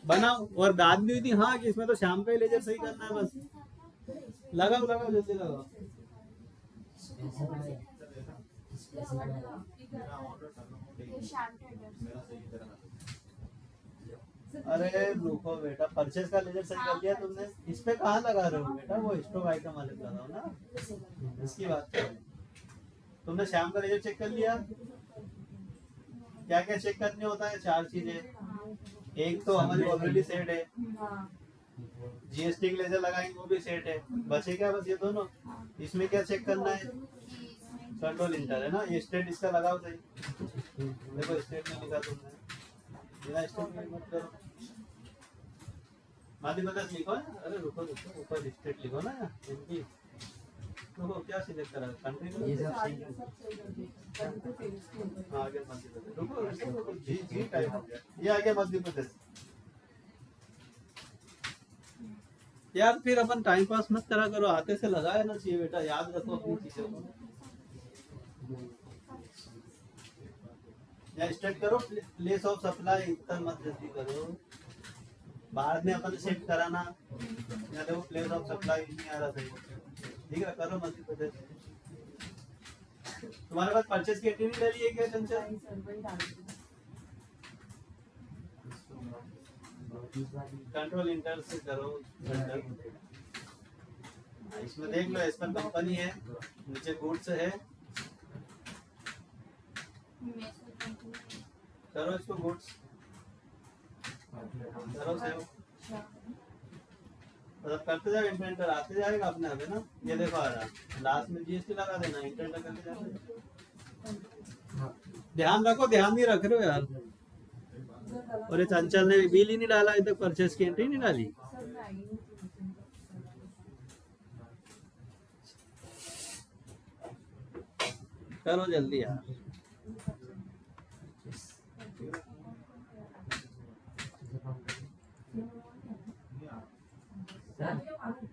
बना और बात भी हुई थी हाँ कि इसमें तो शाम का ही लेजर सही करना है, बस लगाओ लगाओ जल्दी लगाओ। अरे रुको बेटा, परचेज का लेजर सही कर लिया तुमने, इस पे कहाँ लगा रहे हो बेटा? वो स्टॉक आइटम वाले पे लगाओ ना, इसकी बात कर रहे हो। तुमने शाम का लेजर चेक कर लिया? क्या क्या चेक करने होता है? 4 चीजें। एक तो हमारी ऑलरेडी सेट है, जीएसटी के लेजर लगाएंगे वो भी सेट है, बचे क्या? बस ये दोनों। इसमें क्या चेक करना है? कंट्रोल इंटर है ना, ये स्टेट इसका लगाओ सही। देखो स्टेट में लिखा तुमने, बिना स्टेट में मत करो। मध्य प्रदेश लिखो ना, अरे रुको रुको, ऊपर स्टेट लिखो ना इनकी। रुको क्या सिलेक्ट करा? कंट्री ये में सब सही हाँ, आगे मध्य प्रदेश। रुको जी टाइप हो गया, ये आगे मध्य प्रदेश। यार फिर अपन टाइम पास मत करा करो, आते से लगाया ना चाहिए बेटा, याद रखो अपनी चीजों को। या स्टार्ट करो, प्लेस ऑफ सप्लाई इतना मत जल्दी करो, बाद में अपन सेट कराना। या देखो प्लेस ऑफ सप्लाई नहीं आ रहा सही। ठीक है, करो मत पता। तुम्हारे पास परचेज की एंट्री नहीं डाली है क्या चंचल? नहीं सर वही डाल दी। कंट्रोल इंटर से करो। इसमें देख लो, इसमें कंपनी है, नीचे गुड्स है, करो इसको गुड्स, करो सेव, मतलब करते जाओ, इंटर आते जाएगा अपने आप, है ना। ये देखो आ रहा, लास्ट में जीएसटी लगा देना, इंटर करके जाओ। ध्यान रखो, ध्यान नहीं रख रहे हो यार। और ये चंचल ने बिल ही नहीं डाला अभी तक, परचेस की एंट्री नहीं डाली। सर मैं आई नहीं थी मीटिंग पर। करो जल्दी यार। सर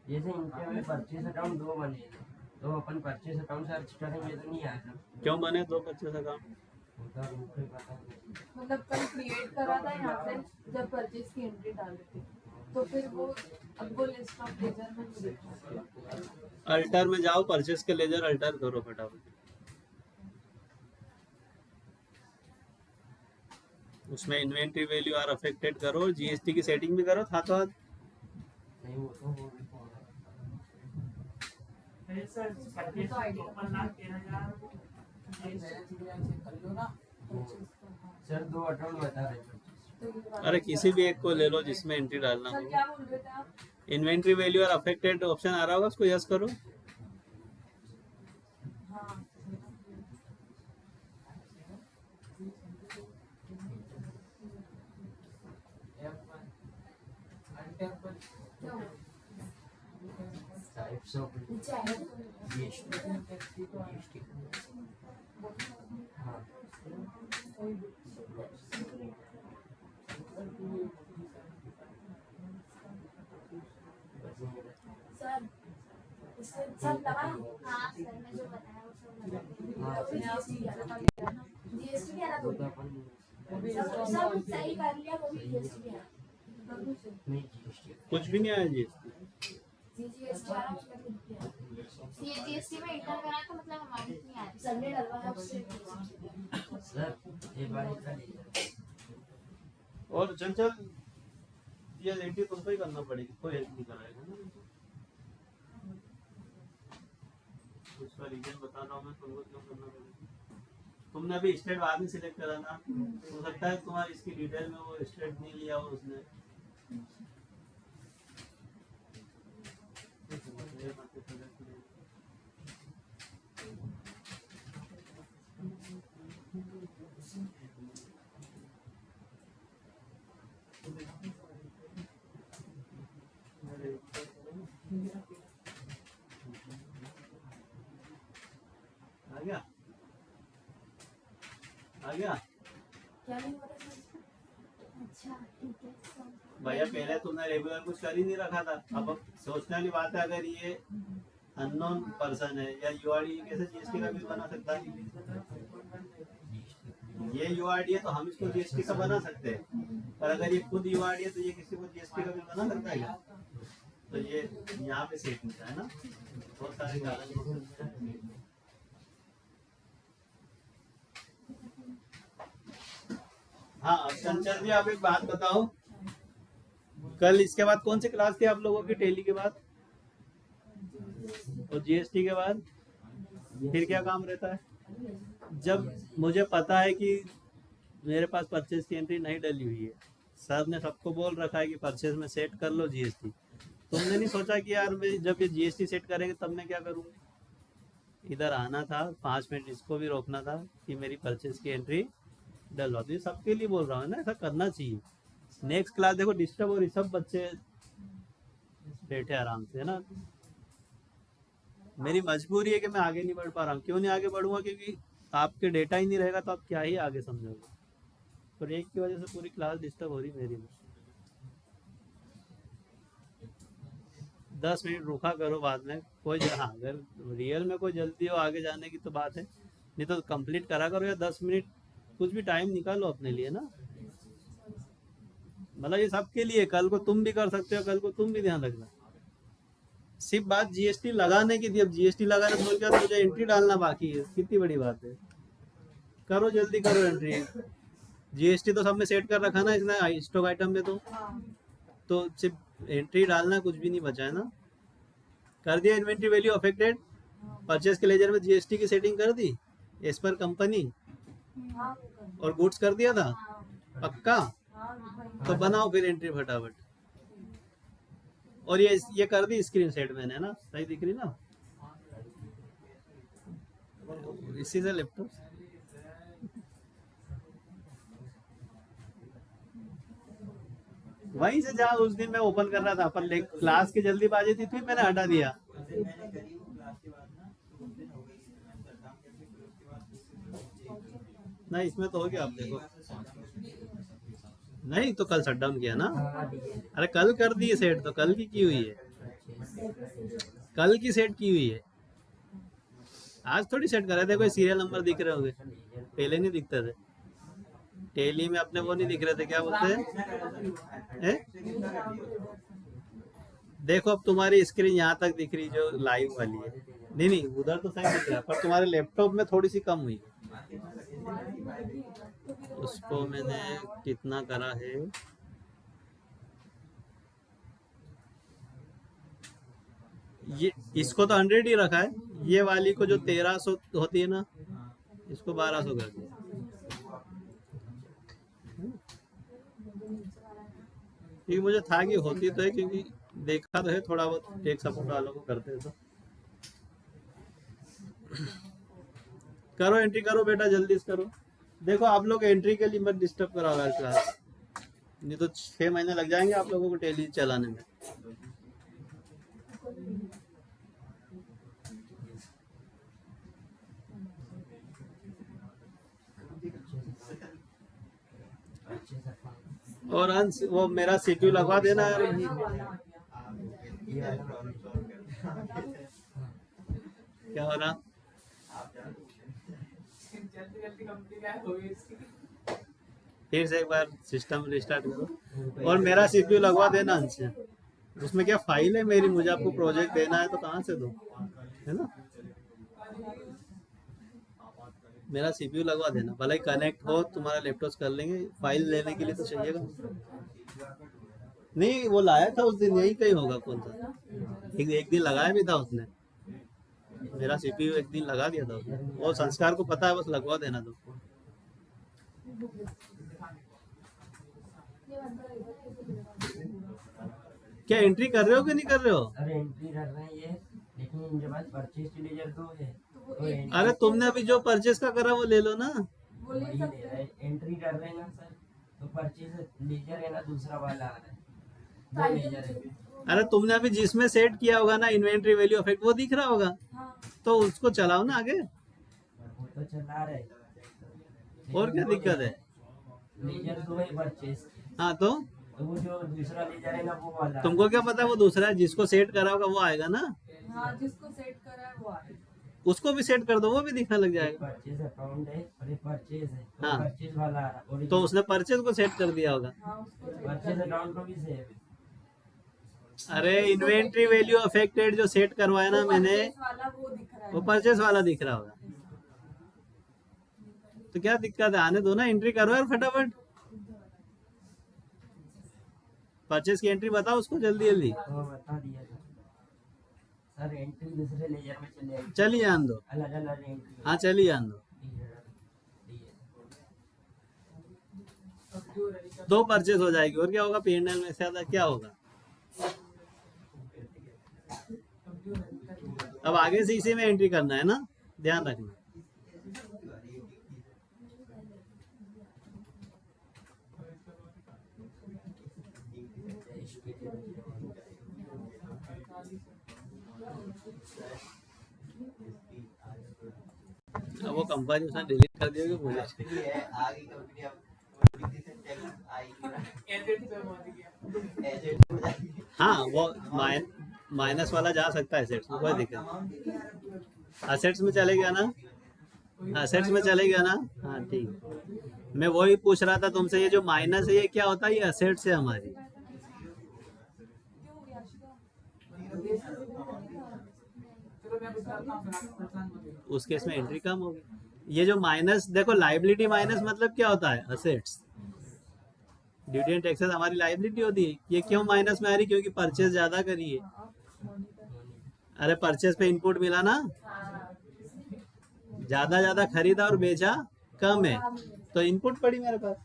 जैसे इनके हमें परचेस अकाउंट 2 बने हैं, तो अपन परचेस अकाउंट सर्च करेंगे तो नहीं आएगा। क्यों बने 2 परचेस अकाउंट? उनका मुझे पता नहीं। मतलब कल क्रिएट करा था यहाँ पे जब परचेज की एंट्री डाली थी, तो फिर वो अब वो लिस्ट ऑफ लेजर में नहीं दिख रहा। अल्टर में जाओ, परचेस के लेजर अल्टर करो फटाफट। उसमें इन्वेंटरी वैल्यू आर अफेक्टेड करो, जीएसटी की सेटिंग भी करो साथ साथ। नहीं वो तो हो भी तो आइडिया सर 2 अकाउंट बता रहे हैं। अरे किसी भी एक को ले लो जिसमें एंट्री डालना सर हो। क्या बोल रहे थे आप? Inventory value are affected option आ रहा होगा, उसको यस करो। हाँ क्या हुआ? टाइप्स ऑफ नीचे आया जीएसटी हाँ सर इससे सब दवा हाँ सर मैं जो बताया वो सब लगा जीएसटी भी आ रहा तो तो अपन सब सही कर लिया, वो भी जीएसटी भी आ रहा। नहीं जीएसटी कुछ भी नहीं आया जी। जीएसटी आ रहा उसका कुछ भी आ रहा। ये जीएसटी में इंटर करा तो मतलब हमारी नहीं आ रही, सर ने डलवाया उससे। सर एक बार इधर लीजिए। और चंचल ये एंट्री तुमको ही करना पड़ेगी, कोई हेल्प नहीं कराएगा ना। उसका रीजन बता रहा हूँ मैं तुमको क्यों करना पड़ेगा। तुमने अभी स्टेट बाद में सिलेक्ट करा ना, हो सकता है तुम्हारी इसकी डिटेल में वो स्टेट नहीं लिया हो उसने। आ गया आ गया क्या नहीं हो रहा सर? अच्छा ठीक है सर। भैया, पहले तुमने रेगुलर कुछ कर ही नहीं रखा था। अब सोचने वाली बात है, अगर ये अननोन पर्सन है या यूआरडी कैसे जीएसटी का बिल बना सकता है? ये यूआरडी है तो हम इसको जीएसटी का बना सकते हैं, पर अगर ये खुद यूआरडी है तो ये किसी को जीएसटी का बिल बना सकता है क्या? तो ये यहाँ पे सेट मिलता है ना, बहुत सारे कारण। हाँ चंचल जी, आप एक बात बताओ, कल इसके बाद कौन सी क्लास थी आप लोगों की? टेली के बाद और जीएसटी के बाद फिर क्या काम रहता है? जब मुझे पता है कि मेरे पास परचेज की एंट्री नहीं डली हुई है, सर ने सबको बोल रखा है कि परचेज में सेट कर लो जीएसटी, तुमने नहीं सोचा कि यार मैं जब ये जीएसटी सेट करेंगे तब मैं क्या करूँगी? इधर आना था, 5 मिनट इसको भी रोकना था कि मेरी परचेज की एंट्री डलवा दो। सबके लिए बोल रहा हूँ ना, ऐसा करना चाहिए। नेक्स्ट क्लास देखो डिस्टर्ब हो रही, सब बच्चे बैठे आराम से, है ना। मेरी मजबूरी है कि मैं आगे नहीं बढ़ पा रहा हूँ। क्यों नहीं आगे बढ़ूंगा? क्योंकि आपके डेटा ही नहीं रहेगा तो आप क्या ही आगे समझोगे। तो एक की वजह से पूरी क्लास डिस्टर्ब हो रही मेरी। 10 मिनट रुका करो बाद में, कोई हाँ अगर रियल में कोई जल्दी हो आगे जाने की तो बात है, नहीं तो कंप्लीट करा करो, या 10 मिनट कुछ भी टाइम निकालो अपने लिए ना। मतलब ये सबके लिए, कल को तुम भी कर सकते हो, कल को तुम भी ध्यान रखना। सिर्फ बात जीएसटी लगाने की थी, अब जीएसटी लगाने तो बोल के मुझे एंट्री डालना बाकी है, कितनी बड़ी बात है। करो जल्दी करो एंट्री। जीएसटी तो सब में सेट कर रखा ना इसने स्टॉक आइटम में, तो सिर्फ एंट्री डालना, कुछ भी नहीं बचा है ना। कर दिया इन्वेंट्री वैल्यू अफेक्टेड, परचेज के लेजर में जीएसटी की सेटिंग कर दी एज पर कंपनी, हाँ वो कर और गुड्स कर दिया था हाँ पक्का। हाँ वही। तो बनाओ फिर एंट्री फटाफट। और ये कर दी स्क्रीन सेट मैंने ना, सही दिख रही ना इसी से लैपटॉप। वहीं से जहाँ उस दिन मैं ओपन कर रहा था, पर क्लास की जल्दीबाजी थी फिर मैंने हटा दिया। नहीं इसमें तो हो गया, आप देखो। नहीं तो कल शट डाउन किया ना। अरे कल कर दिए सेट, तो कल की हुई है, कल की सेट की हुई है, आज थोड़ी सेट कर रहे थे। कोई सीरियल नंबर दिख रहे होंगे, पहले नहीं दिखते थे टेली में अपने, वो नहीं दिख रहे थे, क्या बोलते हैं। देखो अब तुम्हारी स्क्रीन यहाँ तक दिख रही जो लाइव वाली है। नहीं नहीं उधर तो सही दिख रहा है, पर तुम्हारे लैपटॉप में थोड़ी सी कम हुई। उसको मैंने कितना करा है, ये इसको तो 100 ही रखा है, ये वाली को जो 1300 होती है ना, इसको 1200 कर दिया। क्योंकि मुझे था कि होती तो है, क्योंकि देखा तो है थोड़ा बहुत टेक सपोर्ट वालों को करते हैं। तो करो एंट्री करो बेटा, जल्दी से करो। देखो आप लोग एंट्री के लिए मत डिस्टर्ब कराओ यार क्लास, नहीं तो 6 महीने लग जाएंगे आप लोगों को टेली चलाने में। और अंश वो मेरा सीपीयू लगवा देना यार। क्या हो रहा, फिर से एक बार सिस्टम रिस्टार्ट करो और मेरा सीपीयू लगवा देना अंश। उसमें क्या फाइल है मेरी, मुझे आपको प्रोजेक्ट देना है तो कहाँ से दो, है ना। मेरा सीपीयू लगवा देना, भले ही कनेक्ट हो तुम्हारा लैपटॉप कर लेंगे, फाइल लेने के लिए तो चाहिएगा। नहीं वो लाया था उस दिन, यही कहीं होगा कौन सा, एक दिन लगाया भी था उसने, मेरा सीपीयू एक दिन लगा दिया था उसने। वो संस्कार को पता है, बस लगवा देना तो। क्या एंट्री कर रहे हो कि नहीं कर रहे हो? अरे एंट्री कर रहे हैं ये, लेकिन इनके पास परचेज के लेजर तो है। तो अरे तुमने अभी जो परचेस का करा वो ले लो ना। वो ले वही सकते ले रहा है, एंट्री कर रहे हैं ना सर, तो परचेज लेजर है ना, दूसरा वाला आ रहा है, वो लेजर है। अरे तुमने अभी जिसमें सेट किया होगा ना इन्वेंट्री वैल्यू इफेक्ट, वो दिख रहा होगा, हाँ तो उसको चलाओ ना आगे। वो तो चला रहे, और क्या दिक्कत है? लेजर तो है परचेज, हाँ तो तो वो जो दूसरा लेजर है ना वो वाला। तुमको क्या पता वो दूसरा है, जिसको सेट करा होगा वो आएगा ना, हाँ जिसको सेट करा है वो आए। उसको भी सेट कर दो, वो भी दिखने लग जाएगा। परचेज अकाउंट है और ये परचेज है, तो हाँ। परचेज वाला आ रहा है। तो उसने परचेज को सेट कर दिया होगा। हाँ उसको सेट परचेज अकाउंट को भी सेव है। अरे इन्वेंट्री वैल्यू अफेक्टेड जो सेट करवाया ना मैंने, वाला वो दिख रहा है। वो परचेस वाला दिख रहा होगा। तो क्या दिक्कत है, आने दो ना, एंट्री करो यार फटाफट। परचेस की एंट्री बताओ उसको जल्दी जल्दी। तो बता दिया था सर, एंट्री दूसरे लेजर में चले आई, चलिए आन दो, अलग अलग एंट्री। हाँ चलिए आन दो। 2 परचेस हो जाएगी, और क्या होगा, P&L में से ज्यादा क्या होगा। अब आगे से इसी में एंट्री करना है ना, ध्यान रखना। अब वो कंपनी उसने डिलीट कर दिया कि मुझे हाँ वो माइनस वाला जा सकता है एसेट्स में, कोई दिक्कत। एसेट्स में चले गया ना, एसेट्स में चले गया ना, हाँ ठीक। मैं वही पूछ रहा था तुमसे, ये जो माइनस है ये क्या होता है, ये एसेट्स है हमारी। क्यों याशिका उस केस में एंट्री कम होगी। ये जो माइनस, देखो लाइबिलिटी माइनस मतलब क्या होता है, असेट्स। ड्यूटी एंड टैक्सेस हमारी लाइबिलिटी होती है। ये क्यों माइनस में आ रही, क्योंकि परचेज ज्यादा करी है। अरे परचेज पे इनपुट मिला ना, ज्यादा खरीदा और बेचा कम है, तो इनपुट पड़ी मेरे पास।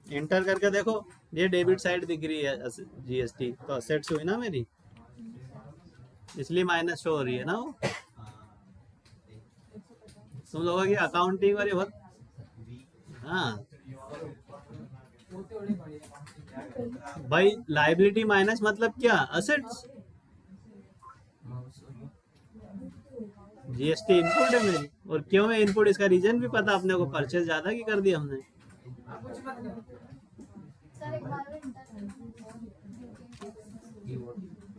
एंटर करके देखो, ये डेबिट साइड दिख रही है जीएसटी, तो असेट्स हुई ना मेरी, इसलिए माइनस शो हो रही है ना वो। तुम लोगों की अकाउंटिंग और ये बहुत, हाँ भाई लाइबिलिटी माइनस मतलब क्या, असेट्स। जीएसटी इनपुट है मेरी, और क्यों है इनपुट, इसका रीजन भी पता अपने को, परचेज ज्यादा की कर दी हमने। सर एक बार इंटर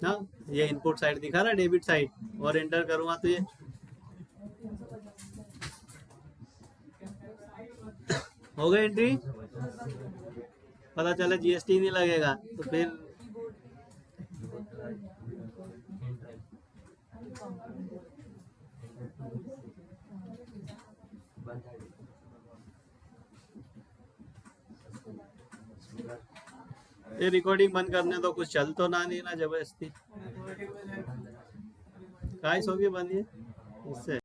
हाँ ये इनपुट साइड दिखा रहा है, डेबिट साइड, और एंटर करूंगा तो ये हो गई एंट्री। पता चला जीएसटी नहीं लगेगा तो फिर ये रिकॉर्डिंग बंद करने तो कुछ चल तो ना नहीं ना जबरदस्ती, काइस होगी बंद ये इससे।